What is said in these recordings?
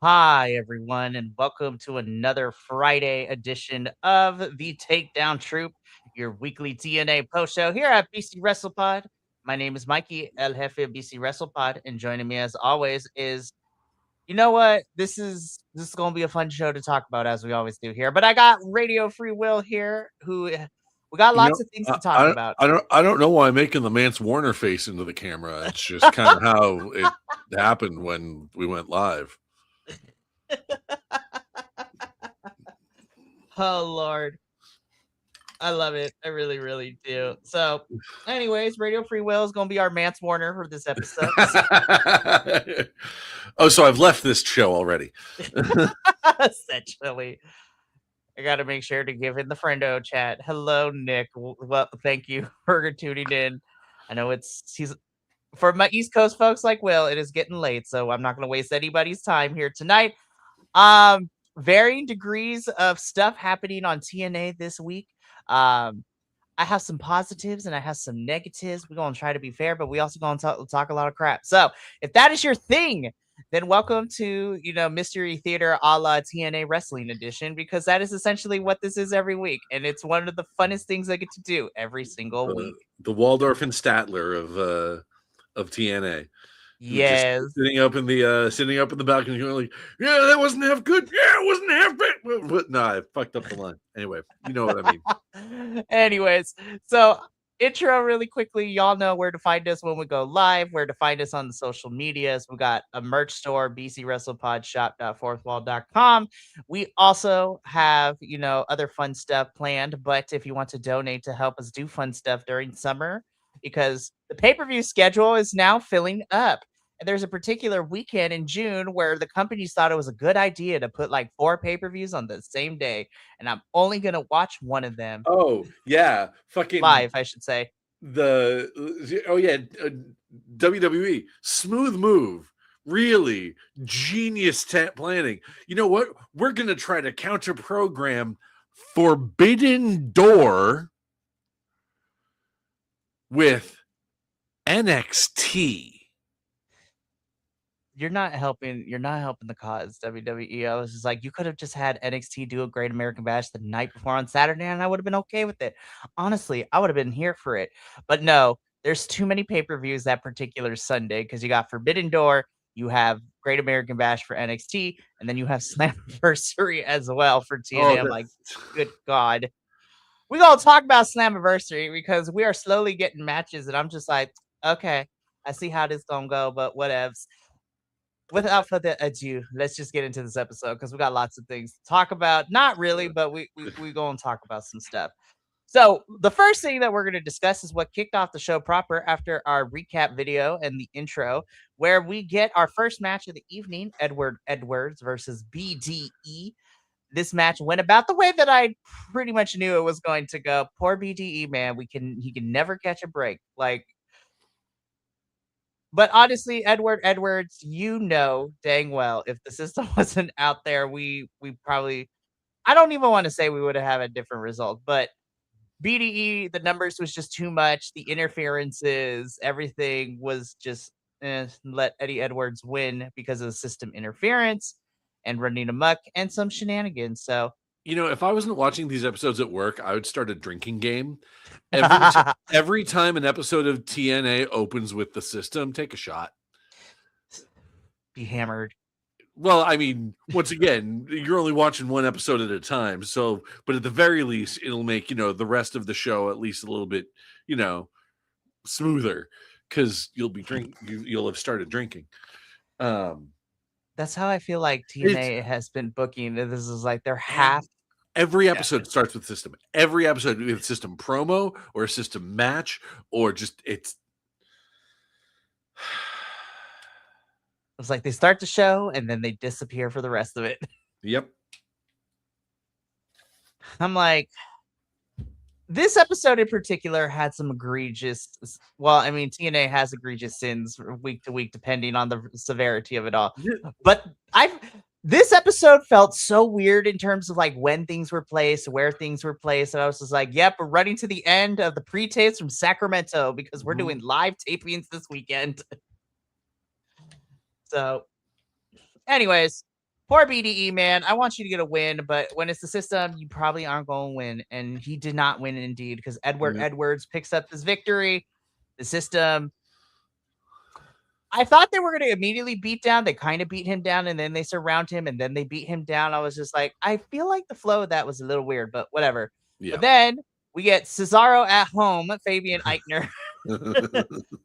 Hi, everyone, and welcome to another Friday edition of the Takedown Troop, your weekly TNA post show here at BC Wrestle Pod. My name is Mikey, El Jefe of BC Wrestle Pod, and joining me as always is, you know what? This is going to be a fun show to talk about as we always do here. But I got Radio Free Will here, who we got You know, lots of things I, to talk I about. I don't know why I'm making the Mance Warner face into the camera. It's just kind of how it happened when we went live. Oh Lord. I love it. I really, really do. So, anyways, Radio Free Will is going to be our Mance Warner for this episode. Oh, so I've left this show already. Essentially, I got to make sure to give in the friendo chat. Hello, Nick. Well, thank you for tuning in. I know he's for my East Coast folks like Will. It is getting late, so I'm not going to waste anybody's time here tonight. Varying degrees of stuff happening on TNA this week. I have some positives and I have some negatives. We're gonna try to be fair, but we also gonna talk a lot of crap. So if that is your thing, then welcome to Mystery Theater a la TNA Wrestling Edition, because that is essentially what this is every week, and it's one of the funnest things I get to do every single week. The Waldorf and Statler of TNA. Just Yes. sitting up in the balcony, going like, "Yeah, that wasn't half good. Yeah, it wasn't half bad." But no, I fucked up the line. Anyway, you know what I mean. Anyways, so intro really quickly. Y'all know where to find us when we go live, where to find us on the social medias. We got a merch store, bcwrestlepodshop.fourthwall.com. We also have, other fun stuff planned. But if you want to donate to help us do fun stuff during summer, because the pay-per-view schedule is now filling up. And there's a particular weekend in June where the companies thought it was a good idea to put like 4 pay-per-views on the same day, and I'm only gonna watch one of them Oh yeah, fucking live, I should say. WWE smooth move, really genius planning. You know what? We're gonna try to counter program Forbidden Door with NXT. You're not helping the cause, WWE. I was just like, you could have just had NXT do a Great American Bash the night before on Saturday, and I would have been okay with it. Honestly, I would have been here for it. But no, there's too many pay-per-views that particular Sunday, because you got Forbidden Door, you have Great American Bash for NXT, and then you have Slammiversary as well for Oh, TNA. I'm like, good God. We gonna talk about Slammiversary because we are slowly getting matches, and I'm just like, okay, I see how this gonna go, but whatevs. Without further ado, let's just get into this episode because we got lots of things to talk about. Not really, but we gonna talk about some stuff. So the first thing that we're going to discuss is what kicked off the show proper after our recap video and the intro, where we get our first match of the evening: Edward Edwards versus BDE. This match went about the way that I pretty much knew it was going to go. Poor BDE, man. He can never catch a break. But honestly, Edward Edwards, dang well, if the system wasn't out there, we probably, I don't even want to say we would have had a different result. But BDE, the numbers was just too much. The interferences, everything was just let Eddie Edwards win because of the system interference and running amok and some shenanigans. So if I wasn't watching these episodes at work, I would start a drinking game. Every time an episode of TNA opens with the system, take a shot. Be hammered. Well, I mean, once again, you're only watching one episode at a time. So, but at the very least, it'll make, the rest of the show at least a little bit, smoother because you'll have started drinking. That's how I feel like TNA has been booking. This is like they're half. Every episode starts with system. Every episode with system promo or a system match or just it's. It's like they start the show and then they disappear for the rest of it. Yep. I'm like, this episode in particular had some egregious. Well, I mean, TNA has egregious sins week to week, depending on the severity of it all. But this episode felt so weird in terms of like when things were placed, where things were placed. And I was just like, yep, we're running to the end of the pre-tapes from Sacramento because we're doing live tapings this weekend. So, anyways, poor BDE, man. I want you to get a win, but when it's the system, you probably aren't going to win. And he did not win indeed, because Edwards picks up his victory. The system, I thought they were going to immediately beat down. They kind of beat him down, and then they surround him, and then they beat him down. I was just like, I feel like the flow of that was a little weird, but whatever. Yeah. But then we get Cesaro at home, Fabian Eichner.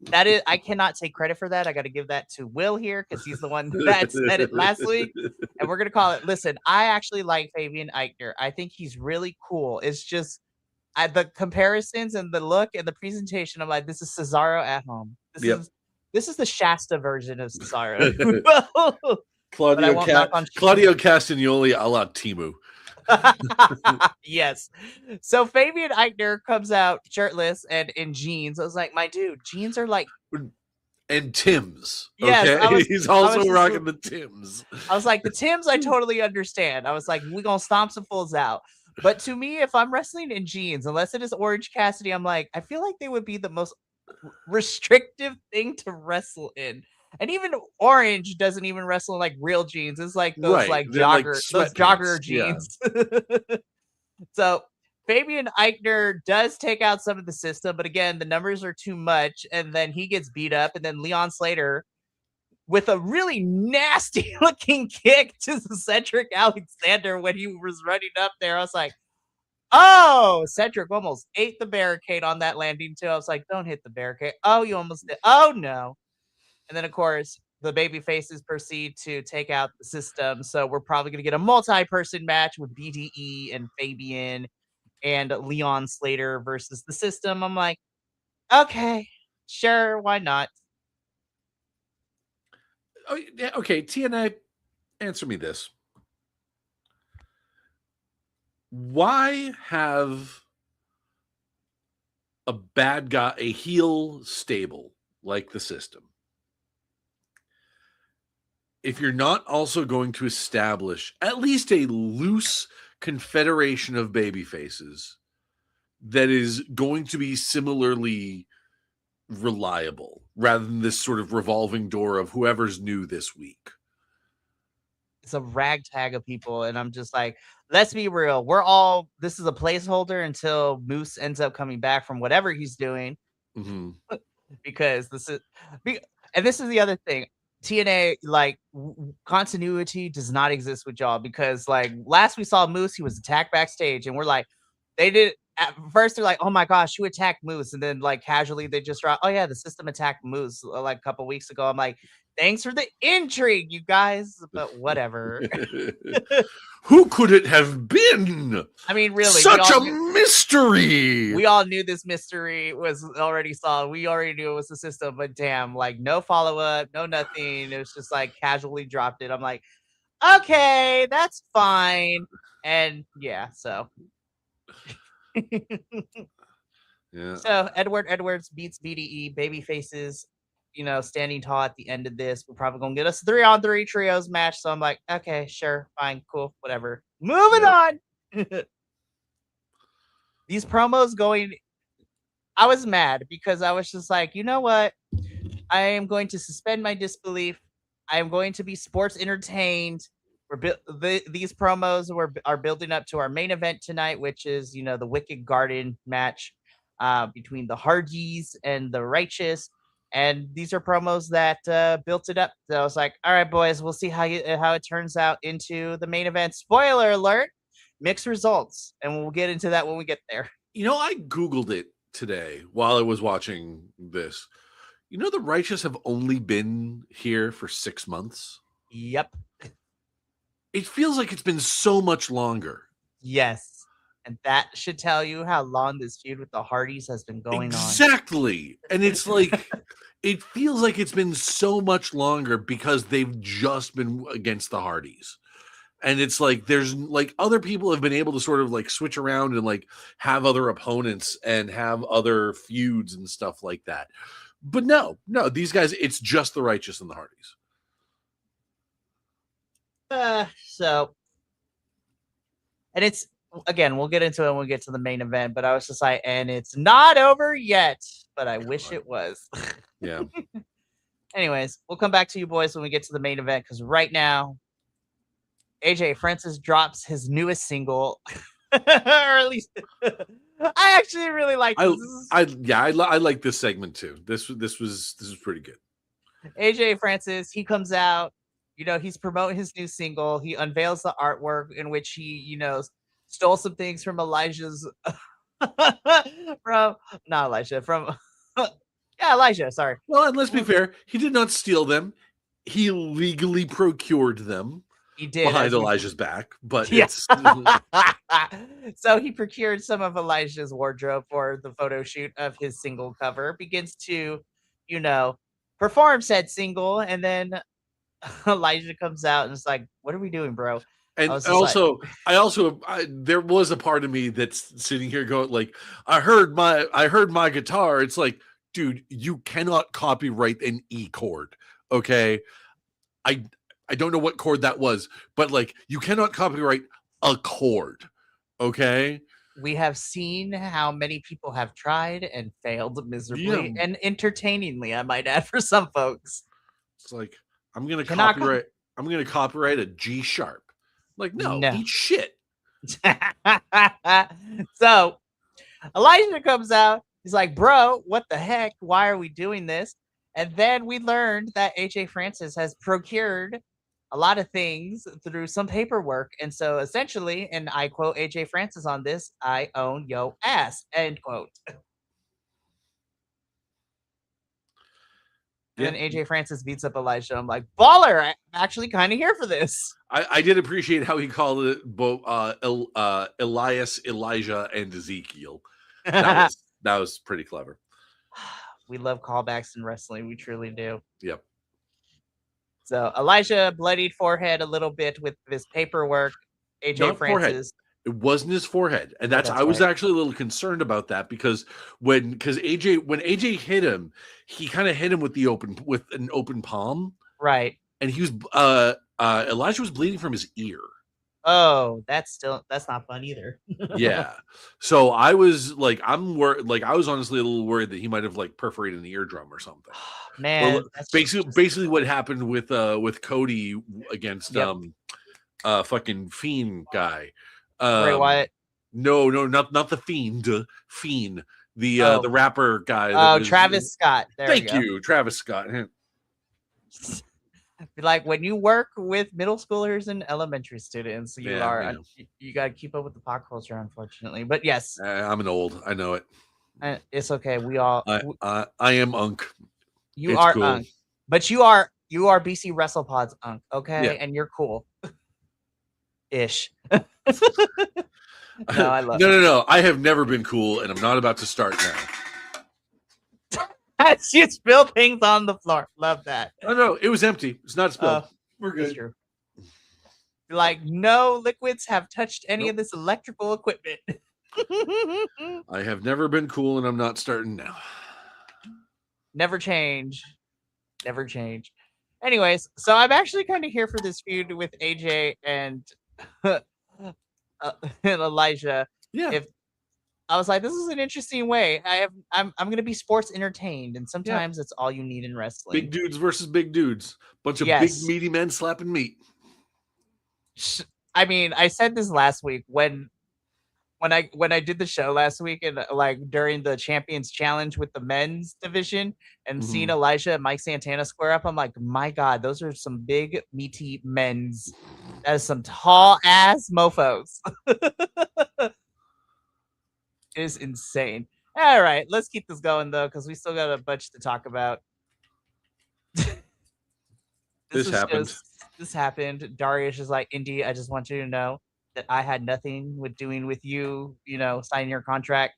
That is, I cannot take credit for that. I got to give that to Will here, because he's the one that said it last week. And we're going to call it, listen, I actually like Fabian Eichner. I think he's really cool. It's just the comparisons and the look and the presentation. I'm like, this is Cesaro at home. This is the Shasta version of Cesaro. Claudio Castagnoli a la Timu. Yes. So Fabian Eichner comes out shirtless and in jeans. I was like, my dude, jeans are like... And Tim's. Yes, okay? He's also rocking the Tim's. I was like, the Tim's I totally understand. I was like, we're going to stomp some fools out. But to me, if I'm wrestling in jeans, unless it is Orange Cassidy, I'm like, I feel like they would be the most restrictive thing to wrestle in. And even Orange doesn't even wrestle in like real jeans. It's like those like jogger jeans. Yeah. So Fabian Eichner does take out some of the system, but again, the numbers are too much. And then he gets beat up. And then Leon Slater, with a really nasty looking kick to Cedric Alexander when he was running up there, I was like, oh, Cedric almost ate the barricade on that landing too. I was like, don't hit the barricade. Oh, you almost did. Oh, no. And then, of course, the baby faces proceed to take out the system. So we're probably going to get a multi-person match with BDE and Fabian and Leon Slater versus the system. I'm like, okay, sure, why not? Oh, yeah, okay, TNA, answer me this. Why have a bad guy, a heel stable like the system, if you're not also going to establish at least a loose confederation of baby faces that is going to be similarly reliable rather than this sort of revolving door of whoever's new this week? It's a ragtag of people, and I'm just like, let's be real. This is a placeholder until Moose ends up coming back from whatever he's doing. Mm-hmm. Because this is the other thing. TNA, like, continuity does not exist with y'all, because like last we saw Moose, he was attacked backstage, and we're like, they did at first they're like, oh my gosh, who attacked Moose? And then like casually they just oh yeah, the system attacked Moose like a couple weeks ago. I'm like, thanks for the intrigue, you guys, but whatever. Who could it have been? I mean, really, such a mystery. We all knew this mystery was already solved. We already knew it was the system, but damn, like no follow-up, no nothing. It was just like casually dropped it. I'm like, okay, that's fine. And yeah, so yeah. So Edwards beats BDE, baby faces, standing tall at the end of this. We're probably gonna get us 3-on-3 trios match. So I'm like, okay, sure, fine, cool, whatever. Moving on. These promos going, I was mad because I was just like, you know what? I am going to suspend my disbelief. I am going to be sports entertained. These promos are building up to our main event tonight, which is, the Wicked Garden match between the Hardys and the Righteous. And these are promos that built it up. So I was like, all right, boys, we'll see how it turns out into the main event. Spoiler alert, mixed results. And we'll get into that when we get there. I Googled it today while I was watching this. The Righteous have only been here for 6 months. Yep. It feels like it's been so much longer. Yes. And that should tell you how long this feud with the Hardys has been going on. Exactly. And it's like, it feels like it's been so much longer because they've just been against the Hardys. And it's like, there's like other people have been able to sort of like switch around and like have other opponents and have other feuds and stuff like that. But no, these guys, it's just the Righteous and the Hardys. And it's, again, we'll get into it when we get to the main event, but I was just like, and it's not over yet, but I wish it was. Yeah. Anyways, we'll come back to you boys when we get to the main event, because right now AJ Francis drops his newest single, or at least I actually really like this. I like this segment too. This was pretty good. AJ Francis, he comes out, he's promoting his new single. He unveils the artwork in which he, stole some things from Elijah's from not Elijah, from yeah, Elijah, sorry. Well, and let's be fair, he did not steal them. He legally procured them. He did behind Elijah's back, but it's so he procured some of Elijah's wardrobe for the photo shoot of his single cover, begins to, perform said single, and then Elijah comes out and it's like, what are we doing, bro? And there was a part of me that's sitting here going like, I heard my guitar. It's like, dude, you cannot copyright an E chord. Okay. I don't know what chord that was, but like you cannot copyright a chord. Okay. We have seen how many people have tried and failed miserably and entertainingly, I might add, for some folks. It's like, I'm going to copyright a G sharp. Like, no. Eat shit. So Elijah comes out. He's like, bro, what the heck? Why are we doing this? And then we learned that AJ Francis has procured a lot of things through some paperwork. And so essentially, and I quote AJ Francis on this, I own yo ass, end quote. And then AJ Francis beats up Elijah. I'm like, baller, I'm actually kind of here for this. I did appreciate how he called it both Elias, Elijah, and Ezekiel. That was pretty clever. We love callbacks in wrestling. We truly do. Yep. So Elijah bloodied forehead a little bit with this paperwork. AJ Francis. Forehead. It wasn't his forehead, and I was actually a little concerned about that because when AJ hit him, he kind of hit him with an open palm, right? And he was Elijah was bleeding from his ear. Oh, that's not fun either. Yeah. So I was like, I was honestly a little worried that he might have like perforated an eardrum or something. Man, well, basically what happened with Cody against fucking Fiend guy. Bray Wyatt. No, not the Fiend. Fiend. The rapper guy. Travis Scott. Thank you, Travis Scott. Like when you work with middle schoolers and elementary students, you got to keep up with the pop culture, unfortunately. But yes, I'm an old. I know it. It's okay. We all. I am Unk. You are cool. Unk, but you are BC Wrestle Pod's Unk, okay? And you're cool. Ish. No, I love. No. I have never been cool, and I'm not about to start now. You spill things on the floor. Love that. Oh no, it was empty. It's not spilled. We're good. True. Like no liquids have touched any of this electrical equipment. I have never been cool, and I'm not starting now. Never change. Never change. Anyways, so I'm actually kind of here for this feud with AJ and Elijah. Yeah. If I was like, this is an interesting way. I'm going to be sports entertained, and sometimes it's all you need in wrestling. Big dudes versus big dudes. Bunch of big meaty men slapping meat. I mean, I said this last week when I did the show last week and like during the Champions Challenge with the men's division and seeing Elijah and Mike Santana square up, I'm like, my God, those are some big meaty men's. That is some tall ass mofos. It is insane. All right, let's keep this going though, because we still got a bunch to talk about. This happened. Darius is like, Indy, I just want you to know that I had nothing with you, signing your contract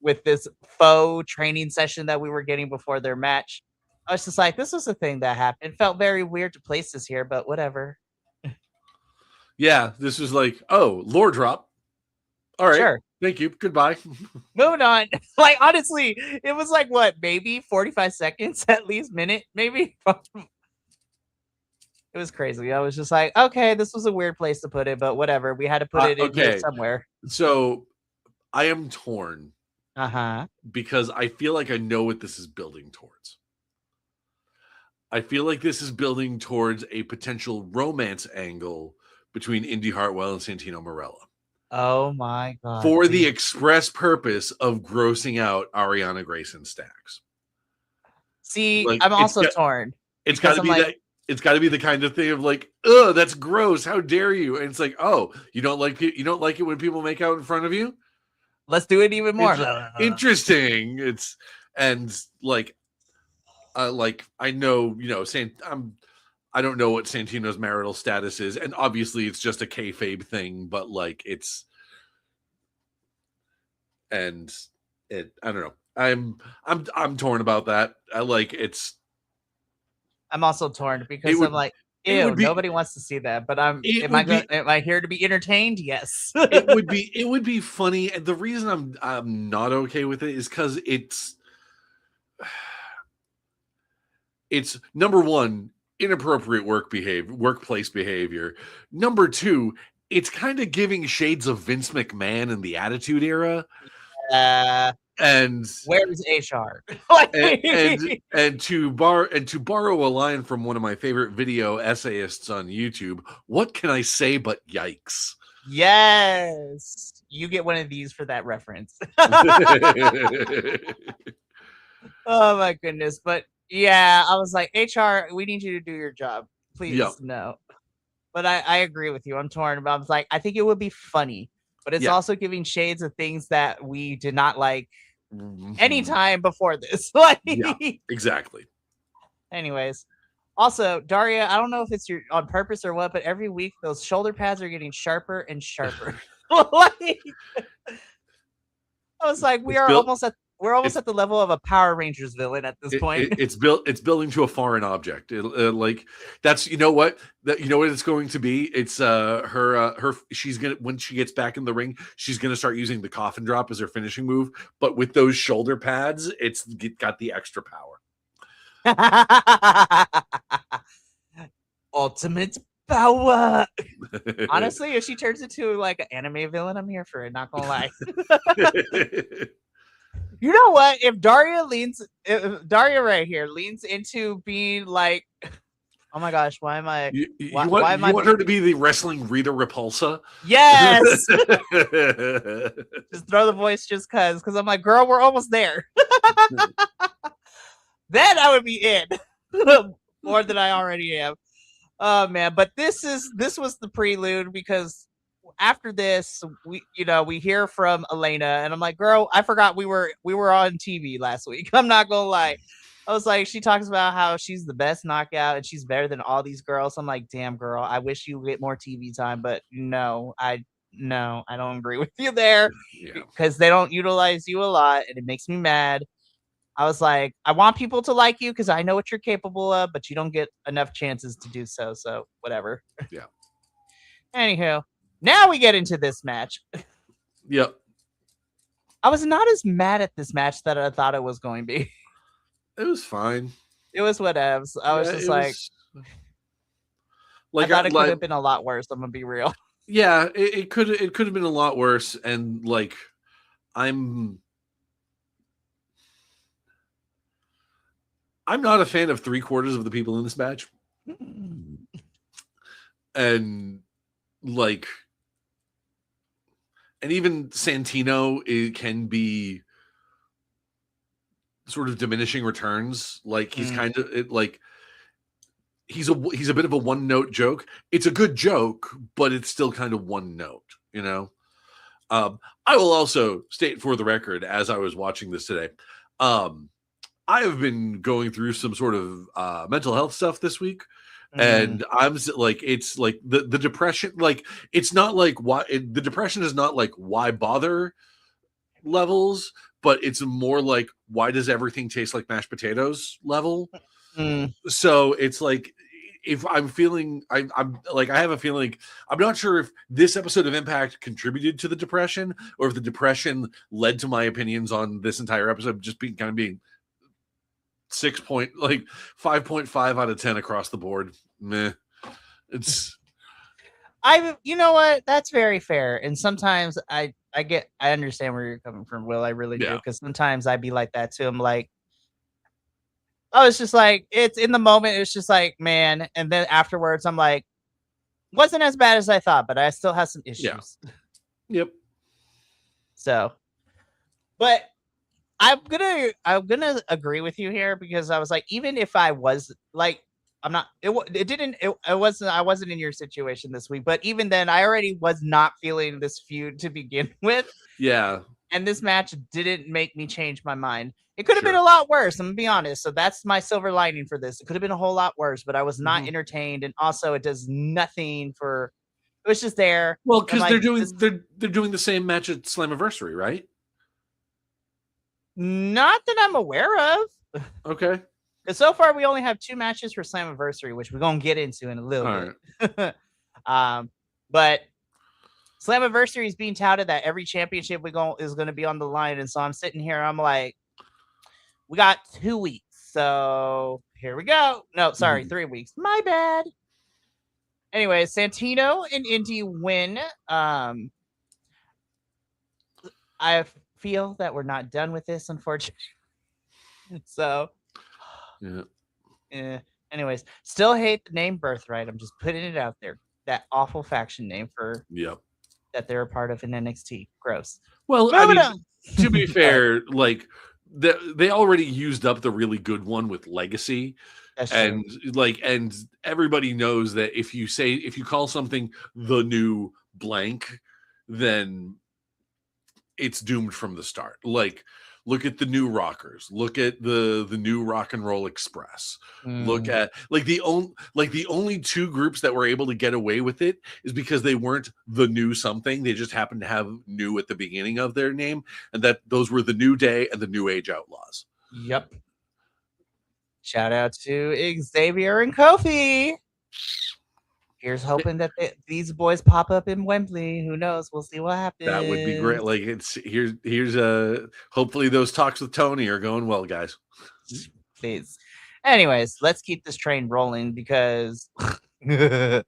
with this faux training session that we were getting before their match. I was just like, this was a thing that happened. It felt very weird to place this here, but whatever. Yeah, this was like, oh, lore drop. All right. Sure. Thank you. Goodbye. Moving on. Like, honestly, it was like, what, maybe 45 seconds at least, minute, maybe? It was crazy. I was just like, okay, this was a weird place to put it, but whatever. We had to put it in here somewhere. So I am torn. Uh-huh. Because I feel like I know what this is building towards. I feel like this is building towards a potential romance angle between Indy Hartwell and Santino Marella Oh my God, for the please. express purpose of grossing out Ariana Grayson Stacks. See, Like I'm also torn it's got because to I'm be like, that. It's got to be the kind of thing of like, oh, that's gross. How dare you? And it's like, oh, you don't like it. You don't like it when people make out in front of you. let's do it even more. Interesting. It's and like I know, I don't know what Santino's marital status is, and obviously it's just a kayfabe thing, but like and I don't know. I'm torn about that. I like I'm also torn it because I'm would like, it ew, would be nobody wants to see that. But it would be am I here to be entertained? Yes. it would be funny, and the reason I'm not okay with it is because it's number one, inappropriate workplace behavior. Number two, it's kind of giving shades of Vince McMahon in the Attitude Era, uh, and where's HR? and to borrow a line from one of my favorite video essayists on YouTube, what can I say but yikes? Yes, you get one of these for that reference. Oh my goodness. But yeah, I was like, HR, we need you to do your job. Yeah, Please, no. But I agree with you. I'm torn. But I was like, I think it would be funny, but it's yeah, also giving shades of things that we did not like any mhm. time before this. Like, Yeah, exactly. anyways. Also, Daria, I don't know if it's your on purpose or what, but every week those shoulder pads are getting sharper and sharper. Like, I was like, It's built. we're almost It's at the level of a Power Rangers villain at this point. it's building to a foreign object. Like that's you know what it's going to be. It's her she's gonna when she gets back in the ring, she's gonna start using the coffin drop as her finishing move, but with those shoulder pads, it's got the extra power. Ultimate power. Honestly, if she turns into like an anime villain, I'm here for it. Not gonna lie. You know what? If Daria right here leans into being like, oh my gosh, why am I? Why am I? you want her to be the wrestling Rita Repulsa? Yes. Just throw the voice just because I'm like, girl, we're almost there. Then I would be in more than I already am. Oh man, but this was the prelude because after this we hear from Elena and I'm like, girl, I forgot we were on TV last week. I'm not gonna lie. I was like, she talks about how she's the best knockout and she's better than all these girls. I'm like, damn girl, I wish you get more TV time, but no, I don't agree with you there Yeah. because they don't utilize you a lot and it makes me mad. I was like, I want people to like you because I know what you're capable of, but you don't get enough chances to do so. So whatever. Yeah. Anywho, now we get into this match. Yep. I was not as mad at this match that I thought it was going to be. It was fine. It was whatevs. I was just like, I thought it could have been a lot worse. I'm gonna be real. Yeah, it could have been a lot worse, and like I'm not a fan of 3/4 of the people in this match, and like, and even Santino, it can be sort of diminishing returns. Like he's kind of like he's a bit of a one note joke. It's a good joke, but it's still kind of one note, you know. I will also state for the record, as I was watching this today, I have been going through some sort of mental health stuff this week. And I'm like, it's like the depression, like it's not like the depression is not like why bother levels, but it's more like why does everything taste like mashed potatoes level. So it's like if I'm feeling, I'm like, I have a feeling, I'm not sure if this episode of Impact contributed to the depression or if the depression led to my opinions on this entire episode just being 5.5 out of 10 across the board. Meh. It's you know what? That's very fair. And sometimes I understand where you're coming from, Will. I really do. Because sometimes I'd be like that too. I'm like, I was just like, it's in the moment. It's just like, man. And then afterwards, I'm like, wasn't as bad as I thought, but I still have some issues. Yep. So, but I'm gonna agree with you here because I was like, even if I was like, I'm not. I wasn't in your situation this week, but even then, I already was not feeling this feud to begin with. Yeah. And this match didn't make me change my mind. It could have been Sure. a lot worse. I'm gonna be honest. So that's my silver lining for this. It could have been a whole lot worse, but I was not Mhm. entertained, and also it does nothing for. It was just there. Well, I'm because like, this, they're doing the same match at Slammiversary, right? not that I'm aware of. Okay. Because so far we only have 2 matches for Slammiversary, which we're gonna get into in a little All bit. But Slammiversary is being touted that every championship is gonna be on the line, and so I'm sitting here, I'm like, we got 2 weeks, so here we go. No, sorry, 3 weeks. My bad. Anyway, Santino and Indy win. I feel that we're not done with this, unfortunately. So, Yeah. anyways, still hate the name Birthright. I'm just putting it out there. That awful faction name for Yep. that they're a part of in NXT. Gross. Well, I Moving mean, on. to be fair, like they already used up the really good one with Legacy. That's And true. and everybody knows that if you call something the new blank, then it's doomed from the start. Like, look at the new Rockers, look at the new Rock and Roll Express, look at the only 2 groups that were able to get away with it is because they weren't the new something, they just happened to have new at the beginning of their name, and that those were the New Day and the New Age Outlaws. Yep. Shout out to Xavier and Kofi. Here's hoping that these boys pop up in Wembley. Who knows? We'll see what happens. That would be great. Like, it's here's hopefully those talks with Tony are going well, guys. Please. Anyways, let's keep this train rolling because I'm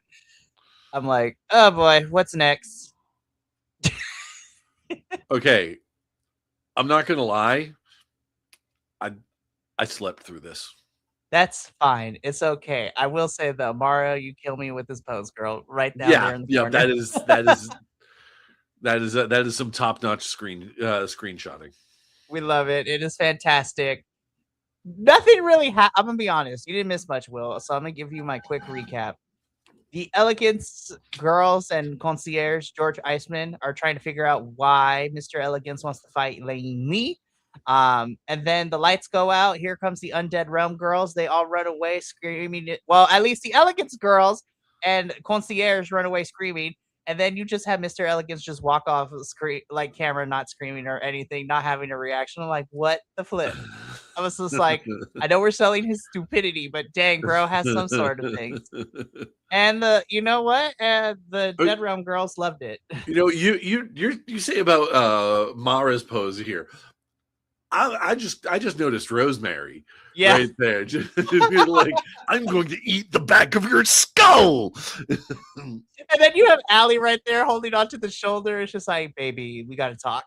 like, oh boy, what's next? Okay, I'm not gonna lie. I slept through this. That's fine. It's okay. I will say though, Mario, you kill me with this pose, girl. Right down there in the corner. That is some top-notch screenshotting. We love it. It is fantastic. Nothing really I'm gonna be honest. You didn't miss much, Will. So I'm gonna give you my quick recap. The Elegance girls and concierge George Iceman are trying to figure out why Mr. Elegance wants to fight Lane Lee. And then the lights go out. Here comes the Undead Realm girls. They all run away screaming. Well, at least the Elegance girls and concierge run away screaming. And then you just have Mr. Elegance just walk off the screen, like camera, not screaming or anything, not having a reaction. I'm like, what the flip? I was just like, I know we're selling his stupidity, but dang, bro has some sort of things. And you know what? The Dead Realm girls loved it. You know, you say about Mara's pose here. I just noticed Rosemary right there. Just like, I'm going to eat the back of your skull. And then you have Allie right there holding onto the shoulder. It's just like, baby, we got to talk.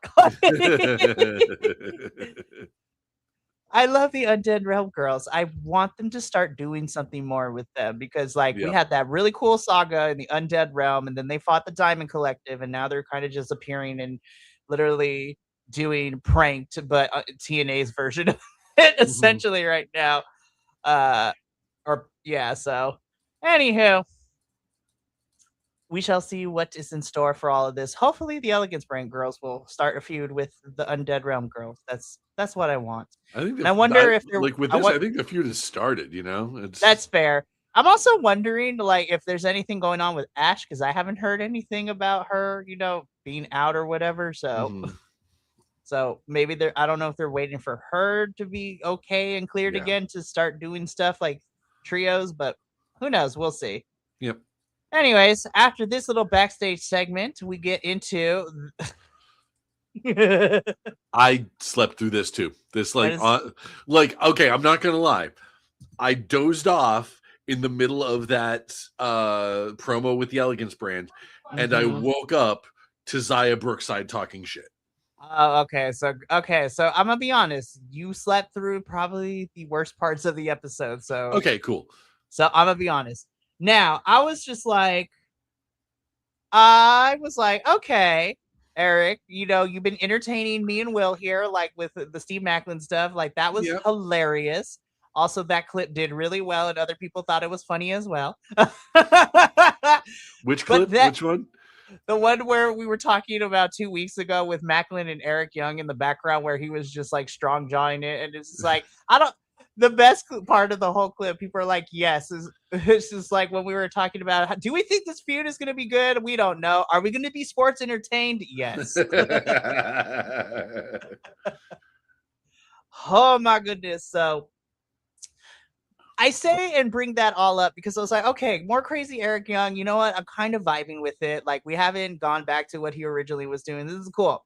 I love the Undead Realm girls. I want them to start doing something more with them because, like, we had that really cool saga in the Undead Realm, and then they fought the Diamond Collective, and now they're kind of just appearing and literally doing pranked, but TNA's version of it essentially right now. So anywho, we shall see what is in store for all of this. Hopefully the Elegance Brand girls will start a feud with the Undead Realm girls. That's what I want. I think I wonder if they're like with this, I think the feud has started, you know. That's fair. I'm also wondering, like, if there's anything going on with Ash, because I haven't heard anything about her, being out or whatever. So, so maybe I don't know if they're waiting for her to be okay and cleared again to start doing stuff like trios, but who knows? We'll see. Yep. Anyways, after this little backstage segment, we get into. I slept through this too. This okay, I'm not gonna lie. I dozed off in the middle of that promo with the Elegance Brand, and I woke up to Zaya Brookside talking shit. Oh, okay. So I'm gonna be honest. You slept through probably the worst parts of the episode. Okay, cool. So I'm gonna be honest. Now I was like, okay, Eric, you've been entertaining me and Will here, like with the Steve Macklin stuff. Like that was Yep. hilarious. Also, that clip did really well, and other people thought it was funny as well. Which But clip? Which one? the one where we were talking about 2 weeks ago with Macklin and Eric Young in the background, where he was just like strong jawing it, and it's just like I don't. The best part of the whole clip, people are like, "Yes," it's just like when we were talking about, do we think this feud is going to be good? We don't know. Are we going to be sports entertained? Yes. Oh my goodness! So I say and bring that all up because I was like, okay, more crazy Eric Young. You know what? I'm kind of vibing with it. Like we haven't gone back to what he originally was doing. This is cool.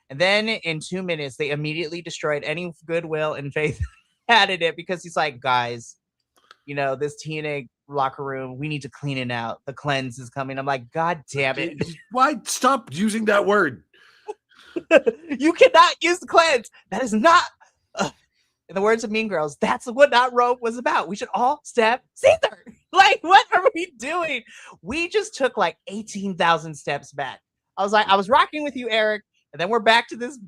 And then in 2 minutes, they immediately destroyed any goodwill and faith had in it because he's like, guys, this TNA locker room, we need to clean it out. The cleanse is coming. I'm like, God damn it. Why stop using that word? You cannot use the cleanse. That is not, in the words of Mean Girls, that's what that rope was about. We should all step Caesar. Like, what are we doing? We just took like 18,000 steps back. I was rocking with you, Eric. And then we're back to this,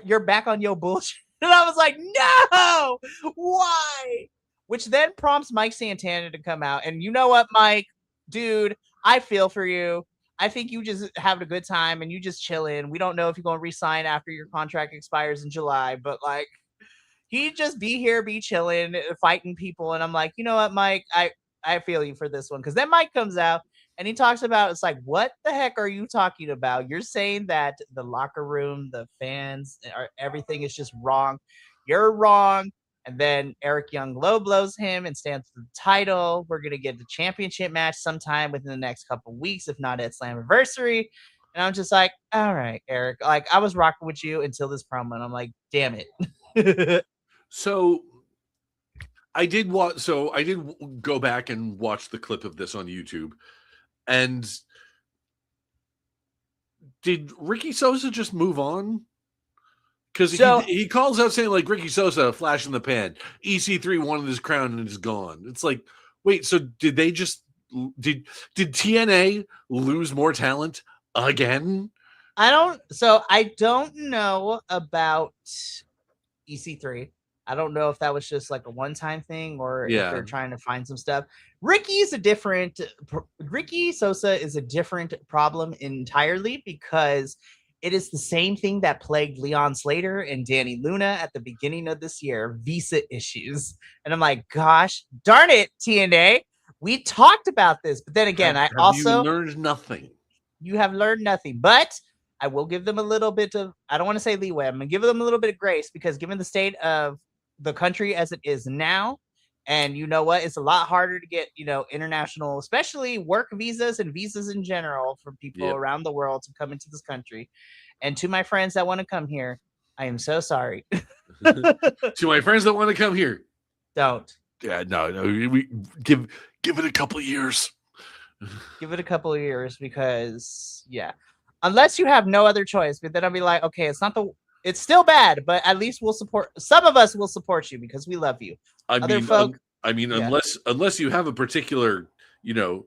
you're back on your bullshit. And I was like, no, why? Which then prompts Mike Santana to come out. And you know what, Mike? Dude, I feel for you. I think you just having a good time and you just chilling. We don't know if you're going to resign after your contract expires in July, but like, he just be here, be chilling, fighting people. And I'm like, you know what, Mike? I feel you for this one. Because then Mike comes out and he talks about, it's like, what the heck are you talking about? You're saying that the locker room, the fans, everything is just wrong. You're wrong. And then Eric Young low blows him and stands for the title. We're going to get the championship match sometime within the next couple of weeks, if not at Slammiversary. And I'm just like, all right, Eric. Like, I was rocking with you until this promo. And I'm like, damn it. So I did go back and watch the clip of this on YouTube. And did Ricky Sosa just move on? Because he calls out saying like Ricky Sosa, flash in the pan. EC3 wanted his crown and is gone. It's like, wait, so did did TNA lose more talent again? I don't know about EC3. I don't know if that was just like a one-time thing or if they're trying to find some stuff. Ricky Sosa is a different problem entirely because it is the same thing that plagued Leon Slater and Danny Luna at the beginning of this year, visa issues. And I'm like, gosh, darn it, TNA. We talked about this, but then again, you learned nothing. You have learned nothing, but I will give them a little bit of, I don't want to say leeway. I'm going to give them a little bit of grace because given the state of the country as it is now, and you know what, it's a lot harder to get, international, especially work visas and visas in general for people around the world to come into this country. And to my friends that want to come here, I am so sorry. To my friends that want to come here, don't. Yeah, no, we give it a couple of years. Give it a couple of years because, unless you have no other choice, but then I'll be like, okay, it's still bad, but at least some of us will support you because we love you. Unless you have a particular,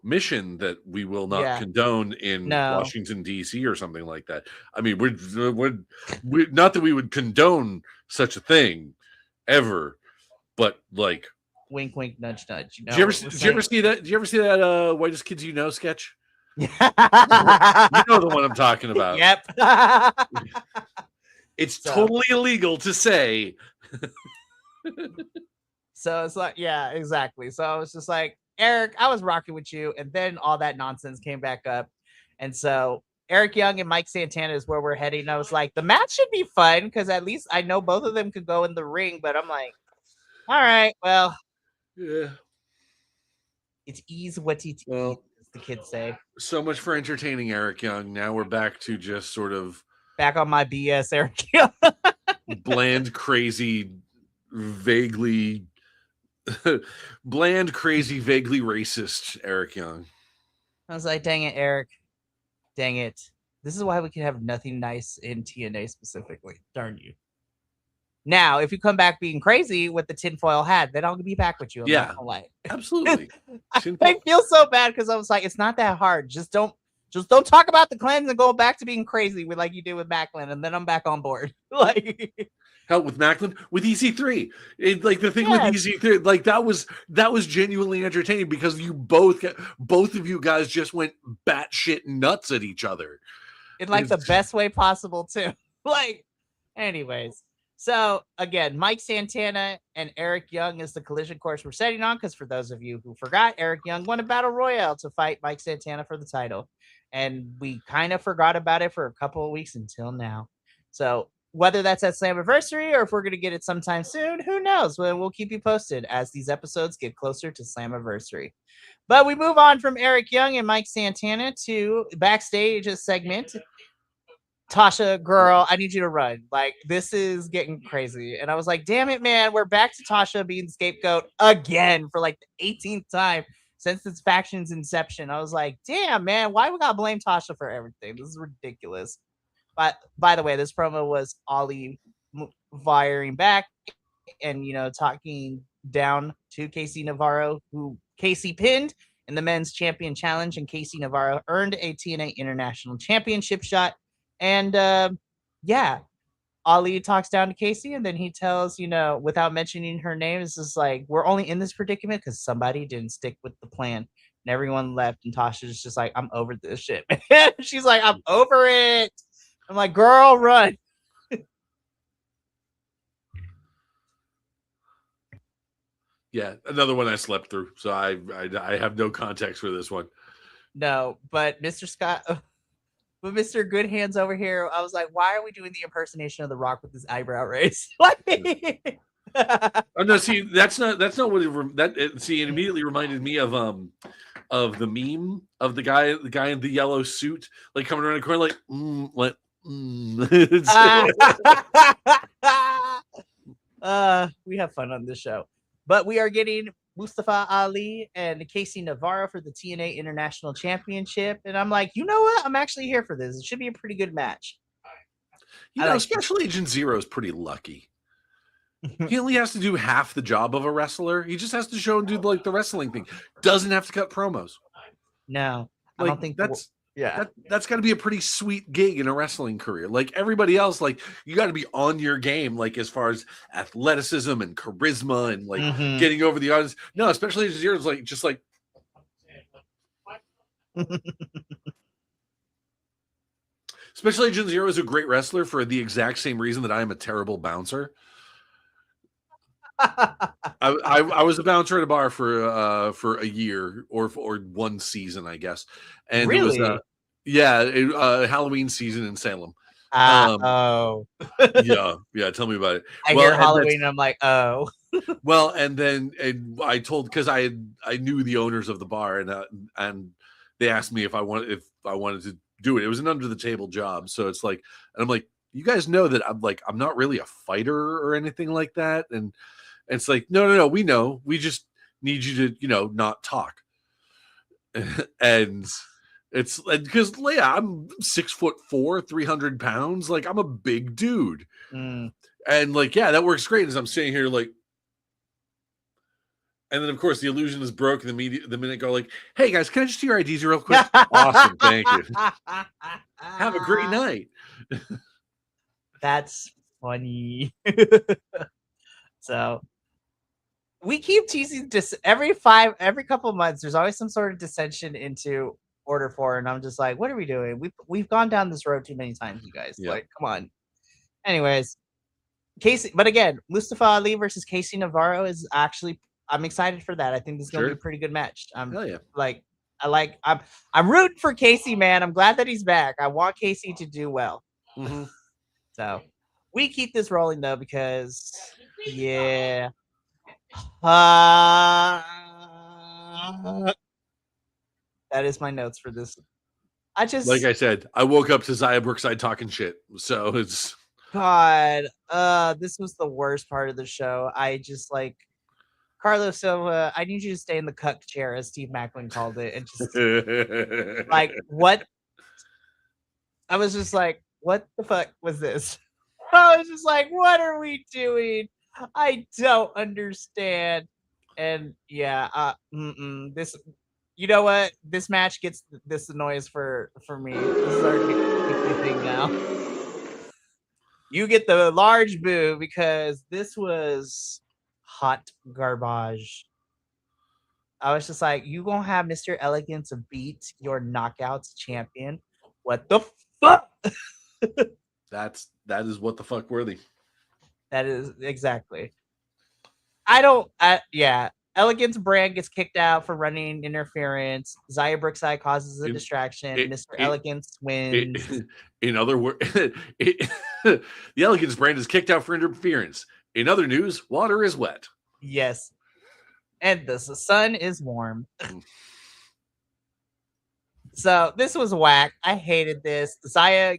mission that we will not condone in Washington, D.C. or something like that. I mean, we're not that we would condone such a thing ever, but like, wink, wink, nudge, nudge. Did you ever see that? Did you ever see that Whitest Kids You Know sketch? You know the one I'm talking about. Yep. It's totally illegal to say. So it's like, yeah, exactly. So I was just like, Eric, I was rocking with you. And then all that nonsense came back up. And so Eric Young and Mike Santana is where we're heading. And I was like, the match should be fun because at least I know both of them could go in the ring. But I'm like, all right, well. Yeah. It's ease what it is, as the kids say. So much for entertaining Eric Young. Now we're back to just sort of back on my BS, Eric Young. Bland, crazy, vaguely racist Eric Young. I was like, dang it, Eric. Dang it. This is why we can have nothing nice in TNA specifically. Darn you. Now, if you come back being crazy with the tinfoil hat, then I'll be back with you. I'm not gonna lie. Absolutely. I feel so bad because I was like, it's not that hard. Just don't talk about the cleanse and go back to being crazy with like you did with Macklin, and then I'm back on board. Like hell, with Macklin, with EC3, like the thing with EC3, like that was genuinely entertaining because you both of you guys just went batshit nuts at each other in like the best way possible too. Like, anyways. So again, Mike Santana and Eric Young is the collision course we're setting on. Because for those of you who forgot, Eric Young won a battle royale to fight Mike Santana for the title, and we kind of forgot about it for a couple of weeks until now. So whether that's at Slammiversary or if we're going to get it sometime soon, who knows? We'll keep you posted as these episodes get closer to Slammiversary. But we move on from Eric Young and Mike Santana to backstage segment. Tasha, girl, I need you to run. Like, this is getting crazy. And I was like, damn it, man. We're back to Tasha being the scapegoat again for like the 18th time since this faction's inception. I was like, damn, man, why we gotta blame Tasha for everything? This is ridiculous. But by the way, this promo was Ollie firing back and, you know, talking down to Casey Navarro, who Casey pinned in the men's champion challenge. And Casey Navarro earned a TNA International Championship shot. And yeah, Ali talks down to Casey, and then he tells, you know, without mentioning her name, it's just like, we're only in this predicament because somebody didn't stick with the plan. And everyone left, and Tasha's just like, I'm over this shit. She's like, I'm over it. I'm like, girl, run. Yeah, another one I slept through, so I have no context for this one. No, but Mr. Scott... But Mr. Good Hands over here, I was like, why are we doing the impersonation of The Rock with his eyebrow raised? Oh no, see, that's not what it immediately reminded me of the meme of the guy in the yellow suit, like coming around the corner, like we have fun on this show. But we are getting Mustafa Ali and Casey Navarro for the TNA International Championship. And I'm like, you know what? I'm actually here for this. It should be a pretty good match. You know, Special Agent Zero is pretty lucky. He only has to do half the job of a wrestler. He just has to show and do like the wrestling thing. Doesn't have to cut promos. No, I don't think that's that's got to be a pretty sweet gig in a wrestling career. Like everybody else, like you got to be on your game, like as far as athleticism and charisma and like getting over the audience. No, Special Agent Zero is like just like. Special Agent Zero is a great wrestler for the exact same reason that I am a terrible bouncer. I was a bouncer at a bar for a year or one season, I guess, and really? It was Halloween season in Salem. Yeah, tell me about it. I hear Halloween, and I'm like, oh. Well, and then I told, because I knew the owners of the bar, and they asked me if I wanted to do it. It was an under the table job, so it's like, and I'm like, you guys know that I'm not really a fighter or anything like that, and it's like, no, we know, we just need you to not talk. And it's because I'm 6'4", 300 pounds, like I'm a big dude, and like that works great as I'm sitting here like. And then, of course, the illusion is broken the minute go like, hey, guys, can I just see your IDs real quick? Awesome. Thank you. Have a great night. That's funny. So we keep teasing every couple of months. There's always some sort of dissension into Order 4. And I'm just like, what are we doing? We've gone down this road too many times, you guys. Like, come on. Anyways, Casey. But again, Mustafa Ali versus Casey Navarro is actually... I'm excited for that. I think this is going to be a pretty good match. I'm rooting for Casey, man. I'm glad that he's back. I want Casey to do well. So we keep this rolling though, because that is my notes for this. Like I said, I woke up to Zaya Brookside talking shit. So it's God. This was the worst part of the show. I just like, Carlos Silva, I need you to stay in the cuck chair, as Steve Macklin called it, and just like, what I was just like, what the fuck was this? I was just like, what are we doing? I don't understand. And yeah, this, you know what? This match gets this noise for me. This is our weekly thing now. You get the large boo because this was hot garbage. I was just like, you gonna have Mr. Elegance beat your knockouts champion? What the fuck? That is what the fuck worthy. That is exactly. Yeah. Elegance brand gets kicked out for running interference. Zaya Brookside causes a distraction. Mr. Elegance wins. In other words, the Elegance brand is kicked out for interference. In other news, water is wet. Yes. And the sun is warm. So this was whack. I hated this. Zaya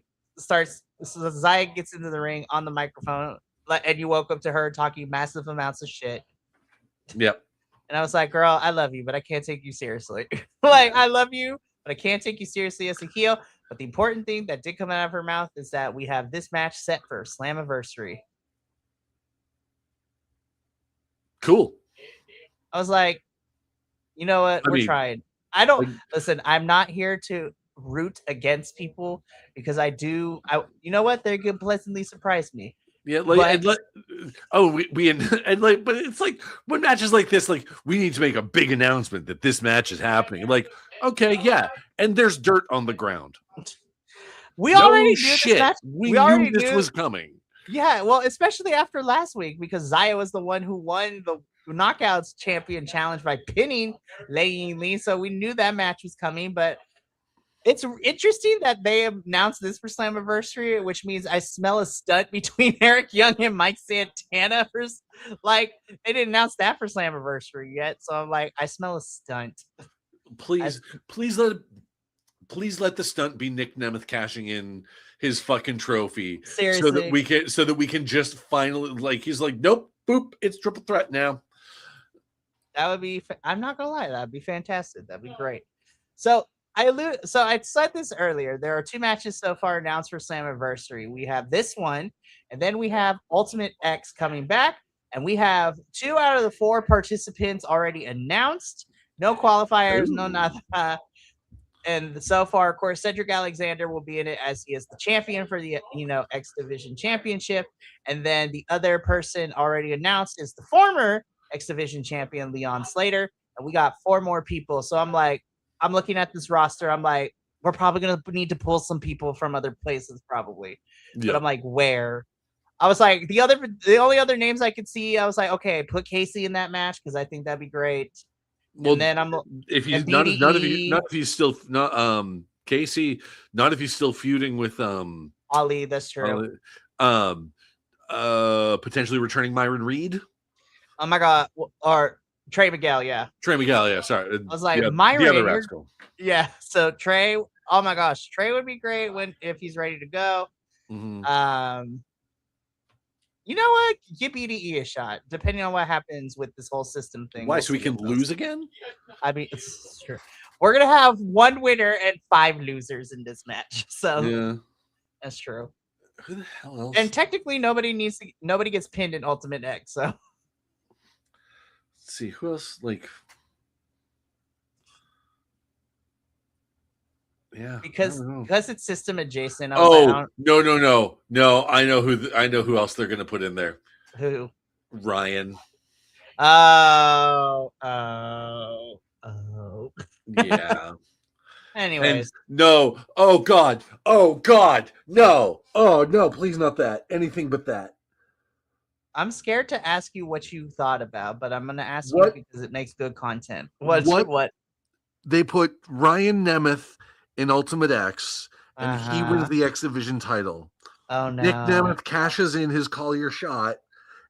gets into the ring on the microphone, and you woke up to her talking massive amounts of shit. Yep. And I was like, girl, I love you, but I can't take you seriously. Like, I love you, but I can't take you seriously as a heel. But the important thing that did come out of her mouth is that we have this match set for Slammiversary. Cool. I was like, you know what? We're trying. I don't listen. I'm not here to root against people because you know what? They can pleasantly surprise me. Yeah, but it's like when matches like this, like we need to make a big announcement that this match is happening. Like, okay, yeah, and there's dirt on the ground. We already knew this match. We knew this was coming. Yeah, well, especially after last week because Zaya was the one who won the Knockouts Champion Challenge by pinning Lei Lee, so we knew that match was coming. But it's interesting that they announced this for Slammiversary, which means I smell a stunt between Eric Young and Mike Santana. Like, they didn't announce that for Slammiversary yet, so I'm like, I smell a stunt. Please let the stunt be Nick Nemeth cashing in his fucking trophy. Seriously. So that we can just finally, like, he's like, nope, boop, it's triple threat now. That would be, I'm not gonna lie, that'd be fantastic. That'd be great. So I said this earlier. There are 2 matches so far announced for Slammiversary. We have this one, and then we have Ultimate X coming back, and we have 2 out of the 4 participants already announced. No qualifiers, no nothing. And so far, of course, Cedric Alexander will be in it as he is the champion for the X Division Championship, and then the other person already announced is the former X Division champion Leon Slater, and we got 4 more people. So I'm looking at this roster. I'm like, we're probably gonna need to pull some people from other places, probably. Yep. But I'm like, where? I was like, the only other names I could see, I was like, okay, put Casey in that match because I think that'd be great. Well, and then Casey, not if he's still feuding with Ali. That's true. Potentially returning Myron Reed. Oh my god, or Trey Miguel, yeah. Trey Miguel, yeah. Sorry, I was like, Myron. The other rascal. Yeah. So Trey. Oh my gosh, Trey would be great if he's ready to go. Mm-hmm. You know what? Give BDE a shot, depending on what happens with this whole system thing. Why? So we can lose again? I mean, it's true. We're gonna have 1 winner and 5 losers in this match. So yeah, that's true. Who the hell else? And technically, nobody gets pinned in Ultimate X. So let's see who else. Like, yeah, because it's system adjacent. No. I know who else they're gonna put in there. Who? Ryan. Oh. Yeah. Anyways. And no. Oh God. No. Oh no, please not that. Anything but that. I'm scared to ask you what you thought about, but I'm gonna ask you because it makes good content. What? They put Ryan Nemeth in Ultimate X, and he wins the X Division title. Oh no! Nick Nemeth cashes in his Collier shot,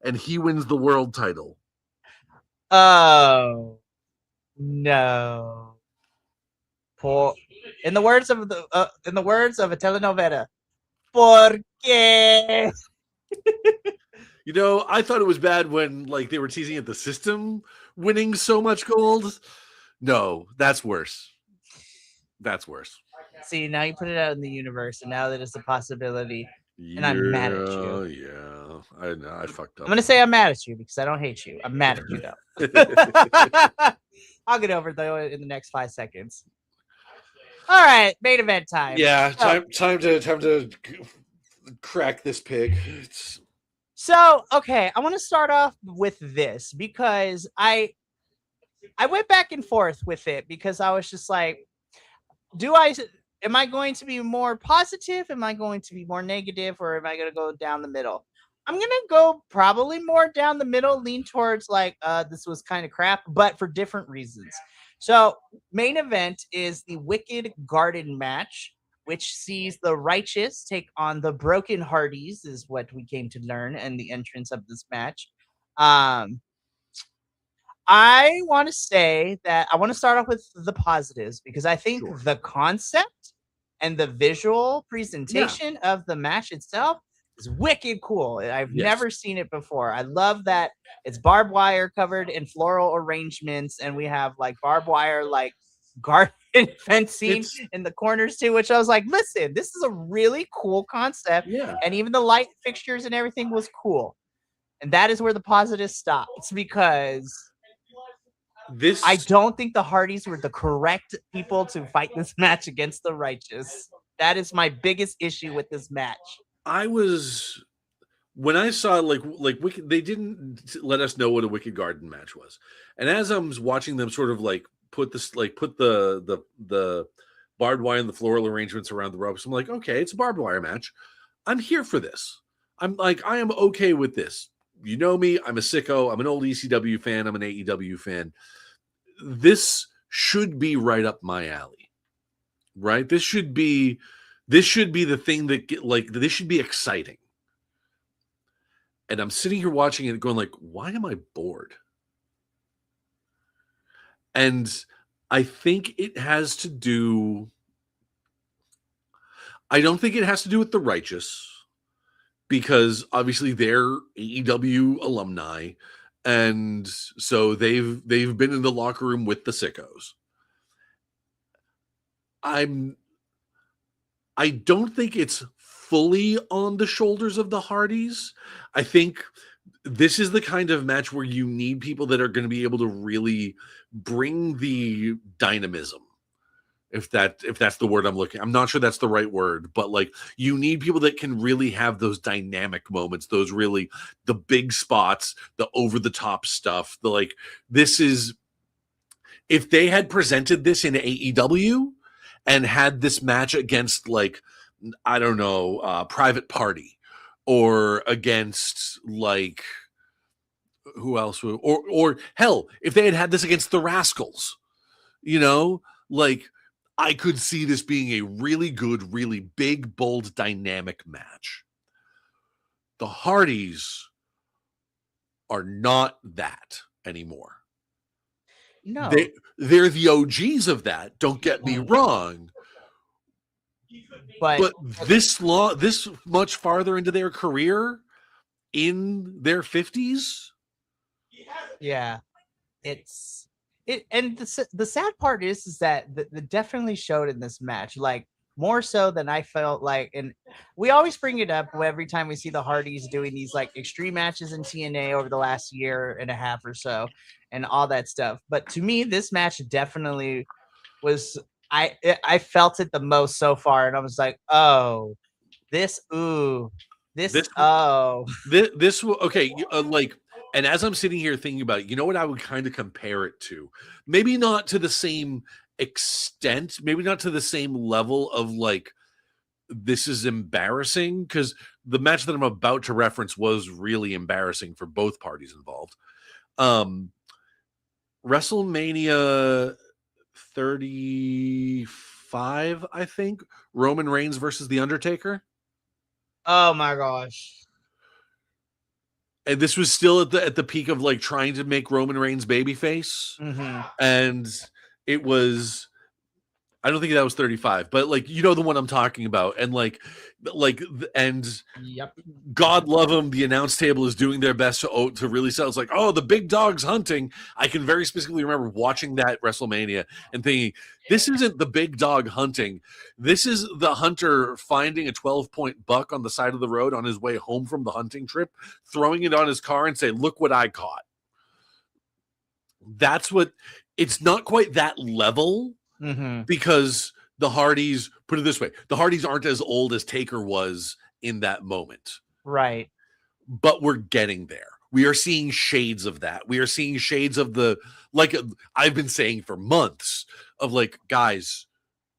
and he wins the world title. Oh no! In the words of a telenovela, ¿por qué? I thought it was bad when they were teasing at the system winning so much gold. No, that's worse. That's worse. See, now you put it out in the universe, and now that it's a possibility, and I'm mad at you. Yeah. I know. I fucked up. I'm gonna say I'm mad at you because I don't hate you. I'm mad at you though. I'll get over it though in the next 5 seconds. All right, main event time. Yeah, time to crack this pig. So, okay, I want to start off with this because I went back and forth with it because I was just like, am I going to be more positive? Am I going to be more negative, or am I going to go down the middle? I'm going to go probably more down the middle, lean towards like this was kind of crap, but for different reasons. So, main event is the Wicked Garden match, which sees the Righteous take on the Broken Hardys, is what we came to learn in the entrance of this match. I want to say that I want to start off with the positives because I think the concept and the visual presentation of the match itself is wicked cool. I've never seen it before. I love that it's barbed wire covered in floral arrangements, and we have like barbed wire, like garden fencing in the corners too, which I was like, listen, this is a really cool concept. Yeah. And even the light fixtures and everything was cool. And that is where the positive stops because I don't think the Hardys were the correct people to fight this match against the Righteous. That is my biggest issue with this match. When I saw like Wicked, they didn't let us know what a Wicked Garden match was, and as I was watching them sort of like put the barbed wire and the floral arrangements around the ropes, I'm like, okay, it's a barbed wire match. I'm here for this. I'm like, I am okay with this. You know me, I'm a sicko. I'm an old ECW fan. I'm an AEW fan. This should be right up my alley, right? This should be the thing that this should be exciting. And I'm sitting here watching it going like, why am I bored? And I think it has to do, I don't think it has to do with the Righteous, because obviously they're AEW alumni, and so they've been in the locker room with the sickos. I don't think it's fully on the shoulders of the Hardys. I think this is the kind of match where you need people that are going to be able to really bring the dynamism. If that's the word I'm looking, I'm not sure that's the right word, but like you need people that can really have those dynamic moments, those really the big spots, the over the top stuff. The like, this is, if they had presented this in AEW and had this match against like, I don't know, Private Party, or against like who else would, or hell, if they had this against the Rascals, like I could see this being a really good, really big, bold, dynamic match. The Hardys are not that anymore. No. They're the OGs of that. Don't get me wrong. But this much farther into their career, in their 50s? Yeah. And the sad part is that the definitely showed in this match, like more so than I felt like. And we always bring it up every time we see the Hardys doing these like extreme matches in TNA over the last year and a half or so, and all that stuff. But to me, this match definitely was. I felt it the most so far, and I was like, oh, this okay. Like, and as I'm sitting here thinking about it, you know what I would kind of compare it to? Maybe not to the same extent, maybe not to the same level of like, this is embarrassing, because the match that I'm about to reference was really embarrassing for both parties involved. WrestleMania 35, I think, Roman Reigns versus The Undertaker. Oh my gosh. And this was still at the peak of like trying to make Roman Reigns babyface. Mm-hmm. And it was I don't think that was 35, but like you know the one I'm talking about, and and Yep. God love them, the announce table is doing their best to really sell. It's like, oh, the big dog's hunting. I can very specifically remember watching that WrestleMania and thinking, this isn't the big dog hunting. This is the hunter finding a 12-point buck on the side of the road on his way home from the hunting trip, throwing it on his car and say, look what I caught. That's what, it's not quite that level because the Hardys, put it this way, the Hardys aren't as old as Taker was in that moment. Right. But we're getting there. We are seeing shades of that. We are seeing shades of the, like I've been saying for months, of like, guys,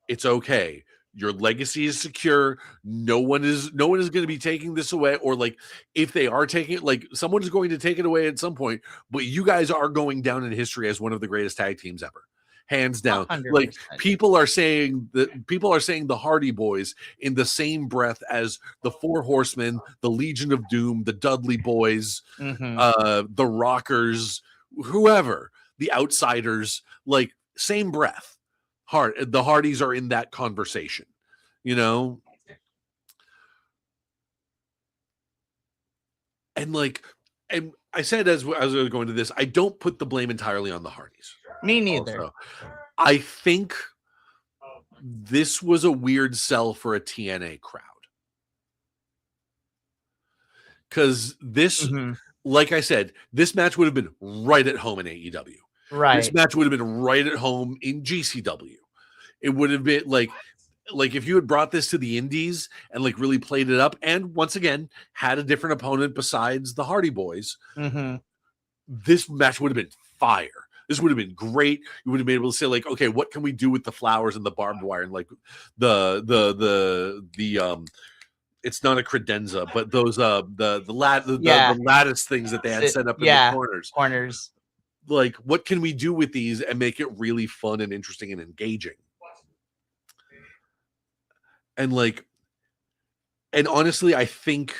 it's okay. Your legacy is secure. No one is going to be taking this away, or like if they are taking it, like someone is going to take it away at some point, but you guys are going down in history as one of the greatest tag teams ever. Hands down. 100%. Like people are saying the Hardy Boys in the same breath as the Four Horsemen, the Legion of Doom, the Dudley Boys, the Rockers, whoever, the Outsiders, like same breath. The Hardys are in that conversation, you know? And like, and I said as I was going to this, I don't put the blame entirely on the Hardys. Me neither. Also, I think this was a weird sell for a TNA crowd. Because this, like I said, this match would have been right at home in AEW. Right. This match would have been right at home in GCW. It would have been like if you had brought this to the Indies and like really played it up, and once again had a different opponent besides the Hardy Boys, this match would have been fire. This would have been great. You would have been able to say like, okay, what can we do with the flowers and the barbed wire and like the it's not a credenza, but those the lattice things that they had set up in the corners. Like, what can we do with these and make it really fun and interesting and engaging? And like, and honestly, I think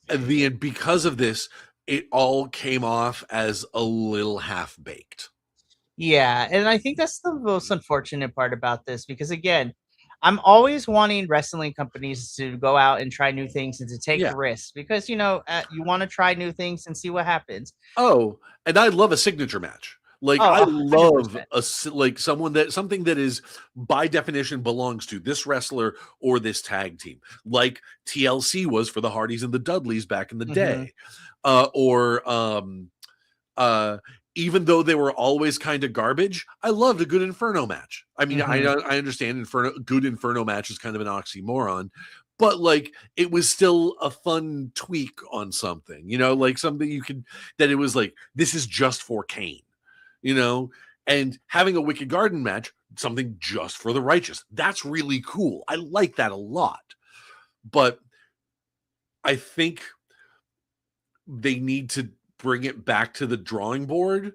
because of this, it all came off as a little half-baked. Yeah, and I think that's the most unfortunate part about this, because again, I'm always wanting wrestling companies to go out and try new things and to take risks, because you know you want to try new things and see what happens. Oh, and I love a signature match. Like I love something that is by definition belongs to this wrestler or this tag team, like TLC was for the Hardys and the Dudleys back in the day, even though they were always kind of garbage, I loved a good Inferno match. I mean, I understand good Inferno match is kind of an oxymoron, but like it was still a fun tweak on something, you know, like something that it was like, this is just for Kane, you know, and having a Wicked Garden match, something just for the righteous. That's really cool. I like that a lot, but I think they need to bring it back to the drawing board.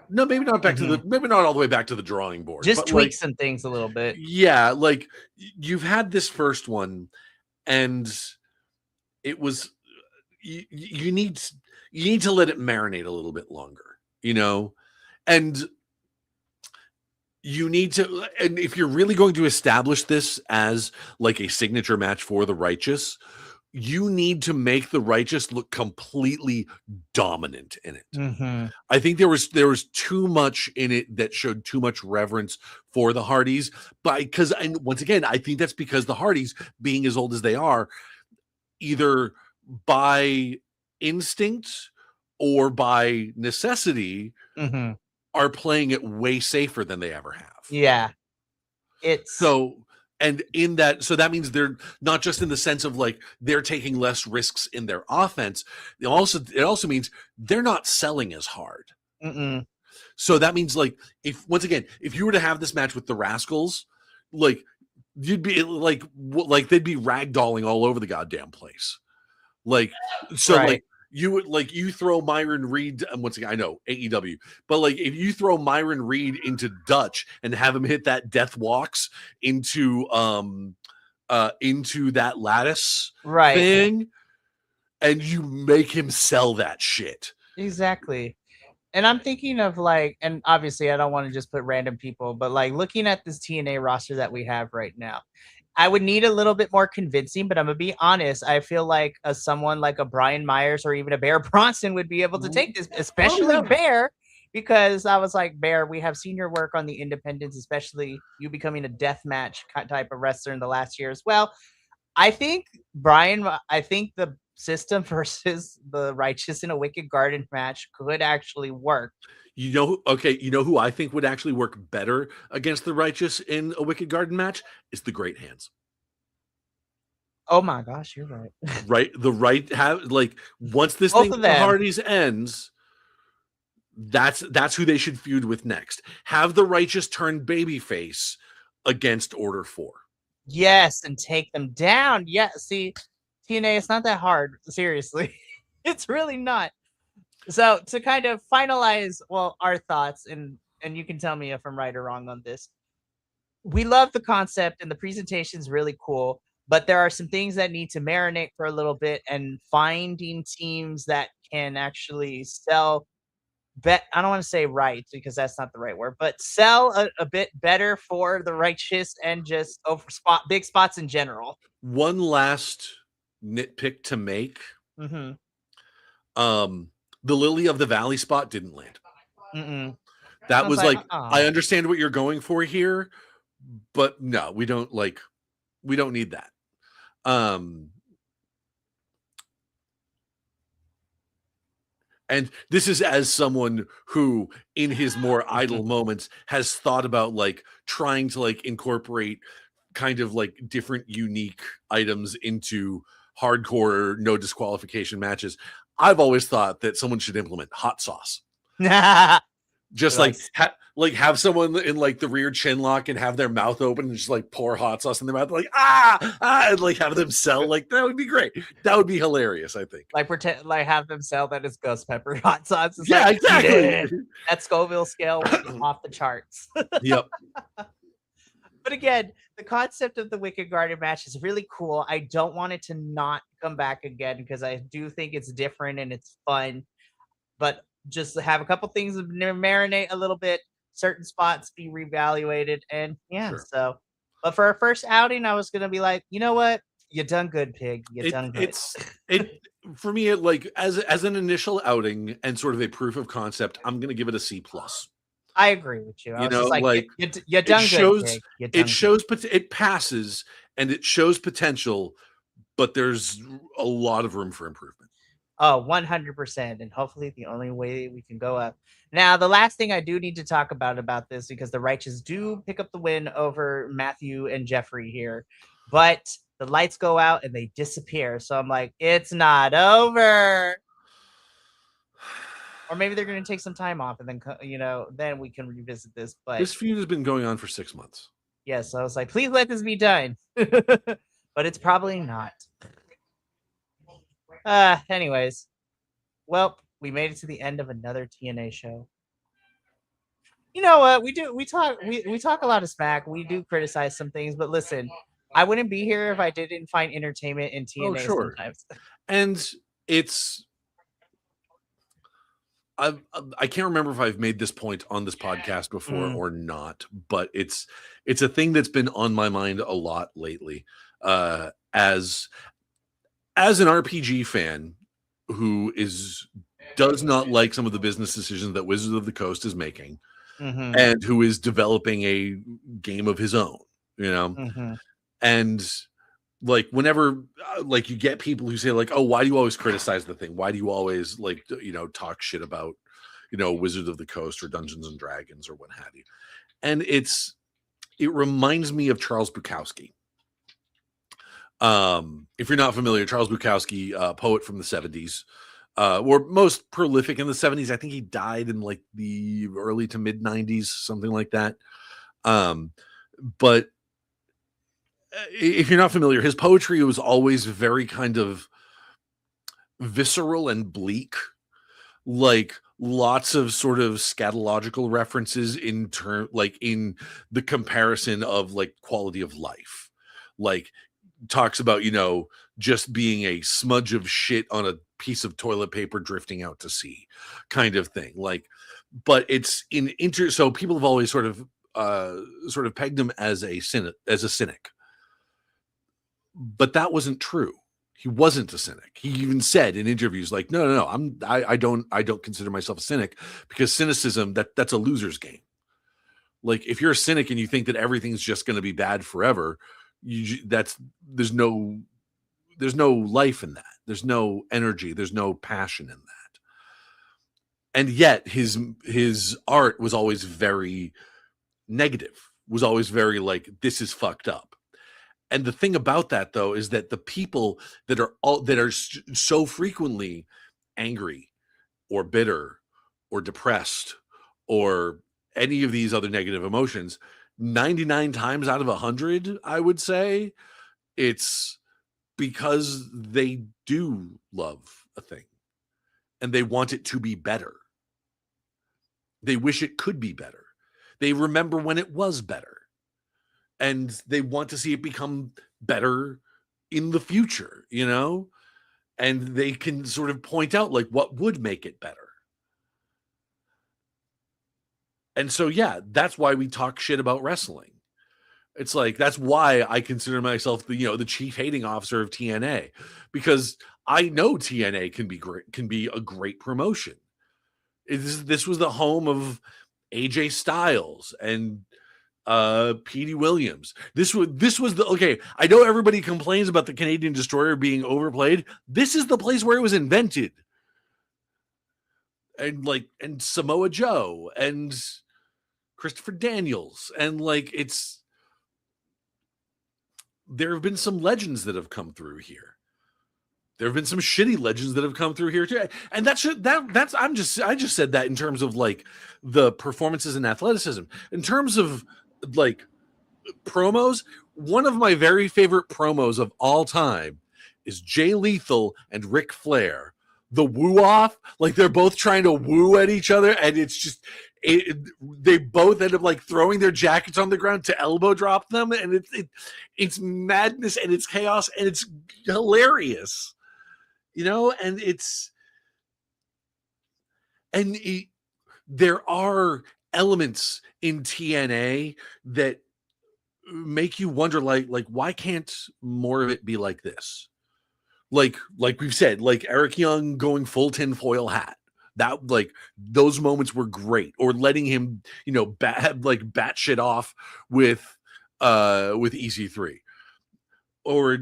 No, maybe not back to maybe not all the way back to the drawing board. Just tweak some things a little bit. Yeah, like you've had this first one, and it was you need to let it marinate a little bit longer, you know, and you need to. And if you're really going to establish this as like a signature match for the righteous, you need to make the righteous look completely dominant in it. I think there was too much in it that showed too much reverence for the Hardys, and once again, I think that's because the Hardys, being as old as they are, either by instinct or by necessity, are playing it way safer than they ever have. Yeah. And in that, so that means they're not just in the sense of like they're taking less risks in their offense. It also means they're not selling as hard. So that means like if you were to have this match with the Rascals, like you'd be like they'd be ragdolling all over the goddamn place. Like so, like you would you throw Myron Reed, and once again, I know AEW, but like if you throw Myron Reed into Dutch and have him hit that death walks into that lattice thing, and you make him sell that shit. Exactly. And I'm thinking of like, and obviously I don't want to just put random people, but like looking at this TNA roster that we have right now, I would need a little bit more convincing, but I'm gonna be honest. I feel like someone like a Brian Myers or even a Bear Bronson would be able to take this, especially yeah. Bear, because I was like, Bear, we have seen your work on the independents, especially you becoming a death match type of wrestler in the last year as well. I think I think the system versus the Righteous in a Wicked Garden match could actually work. Okay, you know who I think would actually work better against the Righteous in a Wicked Garden match is the Great Hands. Oh my gosh, you're right. Right, the right have like once this Both thing of with the them. Hardys ends, that's who they should feud with next. Have the Righteous turn babyface against Order 4. Yes, and take them down. Yeah, see, TNA, it's not that hard. Seriously, it's really not. So to kind of finalize, well, our thoughts, and you can tell me if I'm right or wrong on this. We love the concept and the presentation is really cool, but there are some things that need to marinate for a little bit, and finding teams that can actually sell bet I don't want to say right because that's not the right word, but sell a bit better for the Righteous and just over big spots in general. One last nitpick to make. Mm-hmm. The Lily of the Valley spot didn't land. Mm-mm. That I was was like, like, I understand what you're going for here, but no, we don't need that. And this is as someone who, in his more idle moments, has thought about like trying to like incorporate kind of like different unique items into hardcore no disqualification matches. I've always thought that someone should implement hot sauce. Just like have someone in like the rear chin lock and have their mouth open and just like pour hot sauce in their mouth, like and like have them sell. Like that would be great. That would be hilarious. I think. like pretend like have them sell that as ghost pepper hot sauce. It's Yeah, like, exactly. That Scoville scale will be off the charts. Yep. But again, the concept of the Wicked Garden match is really cool. I don't want it to not come back again because I do think it's different and it's fun. But just have a couple things to marinate a little bit, certain spots be reevaluated, and yeah. Sure. So, but for our first outing, I was gonna be like, you know what, you done good, pig. You done good. It for me, it like as an initial outing and sort of a proof of concept, I'm gonna give it a C+. I agree with you. I was just like you done good. Pig. It shows, but it passes and it shows potential, but there's a lot of room for improvement. Oh, 100%. And hopefully the only way we can go up. Now, the last thing I do need to talk about this, because the Righteous do pick up the win over Matthew and Jeffrey here, but the lights go out and they disappear. So I'm like, it's not over. Or maybe they're going to take some time off and then, then we can revisit this. But this feud has been going on for 6 months. Yes. So I was like, please let this be done. But it's probably not. Anyways, well, we made it to the end of another TNA show. You know what? We talk a lot of smack. We do criticize some things, but listen, I wouldn't be here if I didn't find entertainment in TNA sometimes. And it's I can't remember if I've made this point on this podcast before or not, but it's a thing that's been on my mind a lot lately. As an RPG fan who does not like some of the business decisions that Wizards of the Coast is making, and who is developing a game of his own, and like whenever like you get people who say like, oh, why do you always criticize the thing? Why do you always like, talk shit about, Wizards of the Coast or Dungeons and Dragons or what have you? And it reminds me of Charles Bukowski. If you're not familiar, Charles Bukowski, poet from the 70s, or most prolific in the 70s. I think he died in like the early to mid 90s, something like that. But if you're not familiar, his poetry was always very kind of visceral and bleak, like lots of sort of scatological references in the comparison of like quality of life, like talks about, just being a smudge of shit on a piece of toilet paper drifting out to sea kind of thing. Like but it's so people have always sort of pegged him as a cynic, but that wasn't true. He wasn't a cynic. He even said in interviews like, no, I don't consider myself a cynic, because cynicism, that's a loser's game. Like, if you're a cynic and you think that everything's just going to be bad forever, there's no life in that. There's no energy. There's no passion in that. And yet his art was always very negative, was always very like, this is fucked up. And the thing about that, though, is that the people that are so frequently angry or bitter or depressed or any of these other negative emotions, 99 times out of 100, I would say, it's because they do love a thing and they want it to be better. They wish it could be better. They remember when it was better. And they want to see it become better in the future, you know? And they can sort of point out like what would make it better. And so, yeah, that's why we talk shit about wrestling. It's like, that's why I consider myself the chief hating officer of TNA, because I know TNA can be a great promotion. This was the home of AJ Styles and Petey Williams. This was the okay. I know everybody complains about the Canadian Destroyer being overplayed. This is the place where it was invented. And Samoa Joe and Christopher Daniels, and there have been some legends that have come through here. There have been some shitty legends that have come through here too. And I just said that in terms of like the performances and athleticism. In terms of like promos, one of my very favorite promos of all time is Jay Lethal and Ric Flair. The woo off, like they're both trying to woo at each other, and it's just they both end up like throwing their jackets on the ground to elbow drop them, and it's madness and it's chaos and it's hilarious, there are elements in TNA that make you wonder, like why can't more of it be like this? Like we've said, like Eric Young going full tinfoil hat. That those moments were great. Or letting him, bat shit off with EC3. Or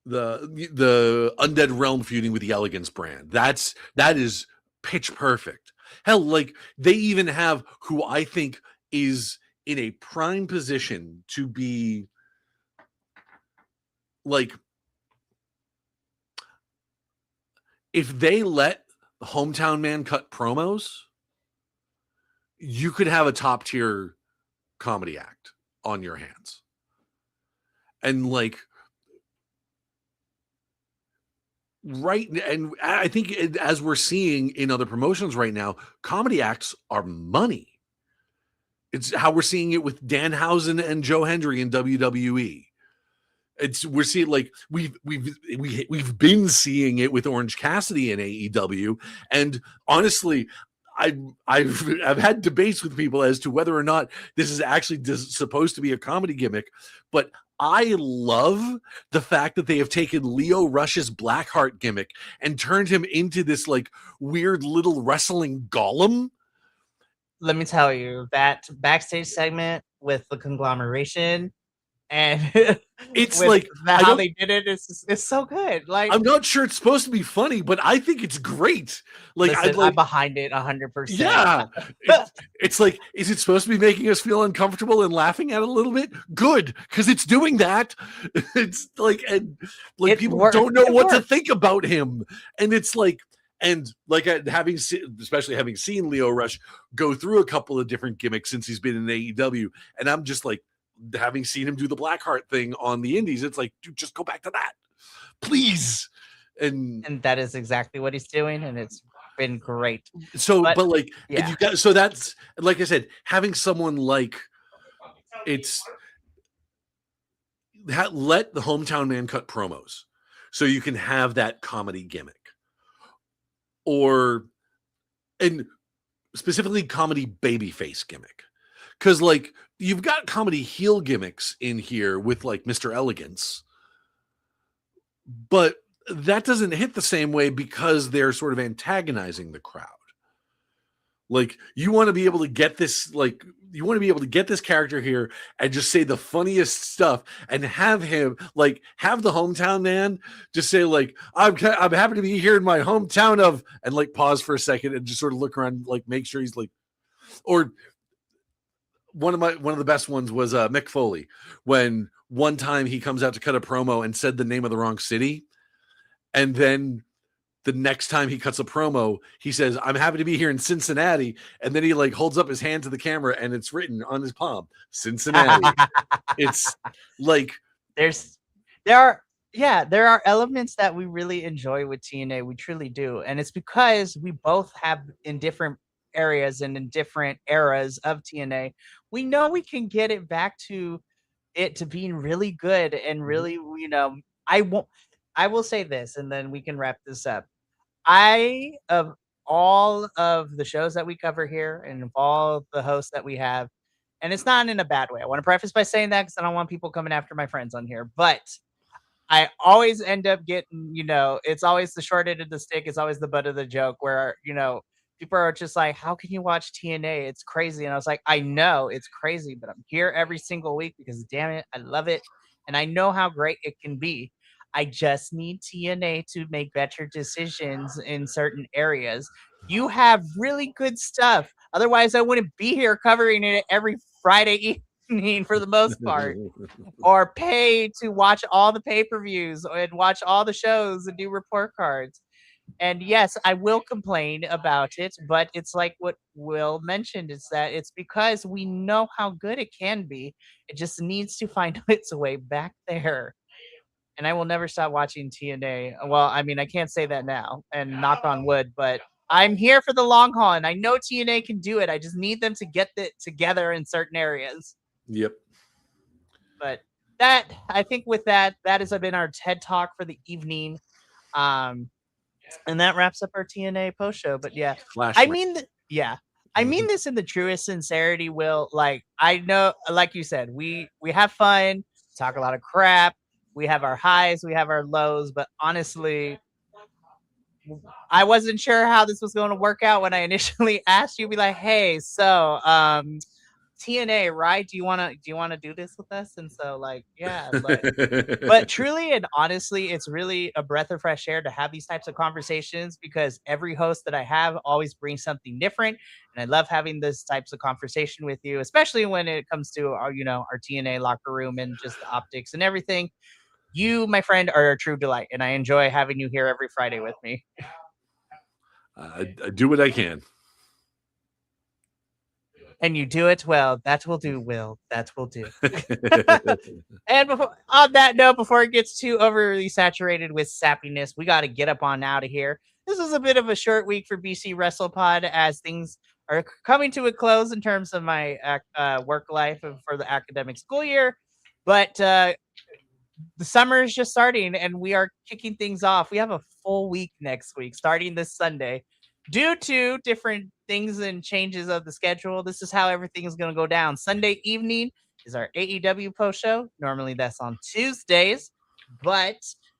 the Undead Realm feuding with the Elegance brand. That is pitch perfect. Hell, like they even have who I think is in a prime position to be like, if they let the Hometown Man cut promos, you could have a top tier comedy act on your hands. And and I think as we're seeing in other promotions right now, comedy acts are money. It's how we're seeing it with Danhausen and Joe Hendry in WWE. We're seeing we've been seeing it with Orange Cassidy in AEW, and honestly, I've had debates with people as to whether or not this is actually supposed to be a comedy gimmick, but I love the fact that they have taken Leo Rush's Blackheart gimmick and turned him into this like weird little wrestling golem. Let me tell you, that backstage segment with the conglomeration and it's like how they did it is so good. Like, I'm not sure it's supposed to be funny, but I think it's great. I'm behind it 100%. Yeah, it's like, is it supposed to be making us feel uncomfortable and laughing at it a little bit? Good, because it's doing that. It's like, and people don't know what to think about him, and it's like. And especially having seen Leo Rush go through a couple of different gimmicks since he's been in AEW, and I'm just like, having seen him do the Blackheart thing on the indies, it's like, dude, just go back to that, please. And that is exactly what he's doing, and it's been great. So, but yeah. So that's, like I said, having someone let the Hometown Man cut promos, so you can have that comedy gimmick. Or and specifically comedy babyface gimmick. Because like you've got comedy heel gimmicks in here with like Mr. Elegance, but that doesn't hit the same way because they're sort of antagonizing the crowd. Like you want to be able to get this, like you want to be able to get this character here and just say the funniest stuff and have him like have the hometown man just say like I'm happy to be here in my hometown of, and like pause for a second and just sort of look around, like make sure he's like, or one of the best ones was Mick Foley, when one time he comes out to cut a promo and said the name of the wrong city, and then the next time he cuts a promo, he says, "I'm happy to be here in Cincinnati," and then he like holds up his hand to the camera and it's written on his palm, Cincinnati. It's like there are elements that we really enjoy with TNA. We truly do, and it's because we both have in different areas and in different eras of TNA. We know we can get it back to it to being really good and really, I won't. I will say this, and then we can wrap this up. Of all of the shows that we cover here and of all the hosts that we have, and it's not in a bad way. I want to preface by saying that because I don't want people coming after my friends on here, but I always end up getting, it's always the short end of the stick. It's always the butt of the joke where, people are just like, how can you watch TNA? It's crazy. And I was like, I know it's crazy, but I'm here every single week because damn it, I love it. And I know how great it can be. I just need TNA to make better decisions in certain areas. You have really good stuff. Otherwise, I wouldn't be here covering it every Friday evening for the most part, or pay to watch all the pay-per-views and watch all the shows and do report cards. And yes, I will complain about it, but it's like what Will mentioned, is that it's because we know how good it can be. It just needs to find its way back there. And I will never stop watching TNA. Well, I mean, I can't say that now and knock on wood, but I'm here for the long haul and I know TNA can do it. I just need them to get it together in certain areas. Yep. But that, I think with that has been our TED Talk for the evening. And that wraps up our TNA post show. But yeah, I mean this in the truest sincerity, Will. Like, I know, like you said, we have fun, talk a lot of crap. We have our highs, we have our lows, but honestly, I wasn't sure how this was going to work out when I initially asked you, be like, hey, so TNA, right? Do you want to do this with us? And so, like, yeah, but truly and honestly, it's really a breath of fresh air to have these types of conversations, because every host that I have always brings something different, and I love having this types of conversation with you, especially when it comes to our TNA locker room and just the optics and everything. You, my friend, are a true delight, and I enjoy having you here every Friday with me. I do what I can. And you do it well. That will do, Will. That will do. And on that note, before it gets too overly saturated with sappiness, we got to get up on out of here. This is a bit of a short week for BC Wrestle Pod as things are coming to a close in terms of my work life for the academic school year. But the summer is just starting and we are kicking things off. We have a full week next week starting this Sunday. Due to different things and changes of the schedule, this is how everything is going to go down. Sunday evening is our AEW post show. Normally that's on Tuesdays, but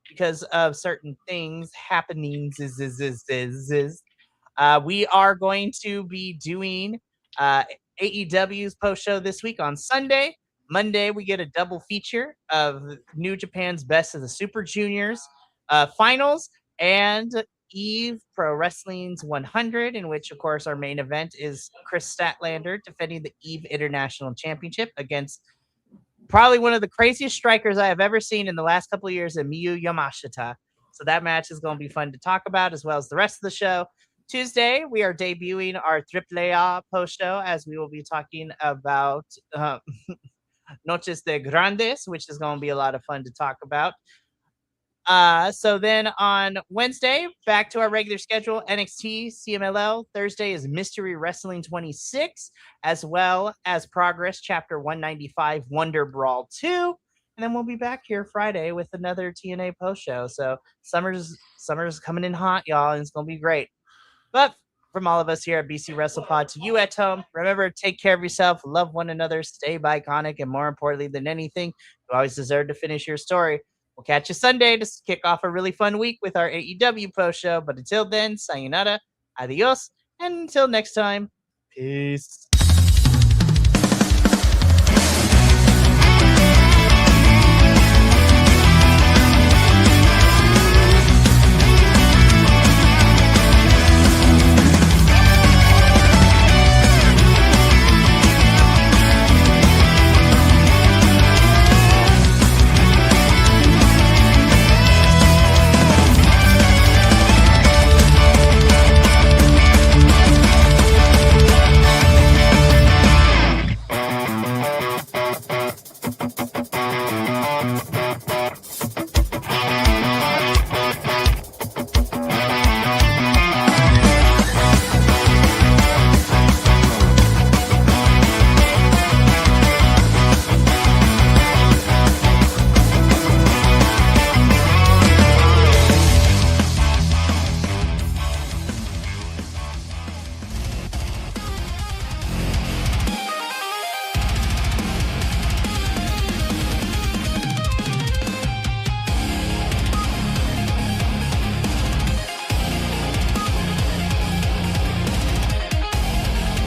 because of certain things happenings, we are going to be doing AEW's post show this week on Sunday. Monday, we get a double feature of New Japan's Best of the Super Juniors finals and Eve Pro Wrestling's 100, in which, of course, our main event is Chris Statlander defending the Eve International Championship against probably one of the craziest strikers I have ever seen in the last couple of years, Miyu Yamashita. So that match is going to be fun to talk about, as well as the rest of the show. Tuesday, we are debuting our AAA post show, as we will be talking about Noches de Grandes, which is going to be a lot of fun to talk about. So then on Wednesday, back to our regular schedule, NXT, CMLL. Thursday is Mystery Wrestling 26, as well as Progress Chapter 195, Wonder Brawl 2. And then we'll be back here Friday with another TNA post show. So summer's coming in hot, y'all, and it's going to be great. But from all of us here at BC Wrestle Pod to you at home, remember, take care of yourself, love one another, stay iconic, and more importantly than anything, you always deserve to finish your story. We'll catch you Sunday to kick off a really fun week with our AEW post show. But until then, sayonara, adios, and until next time, peace.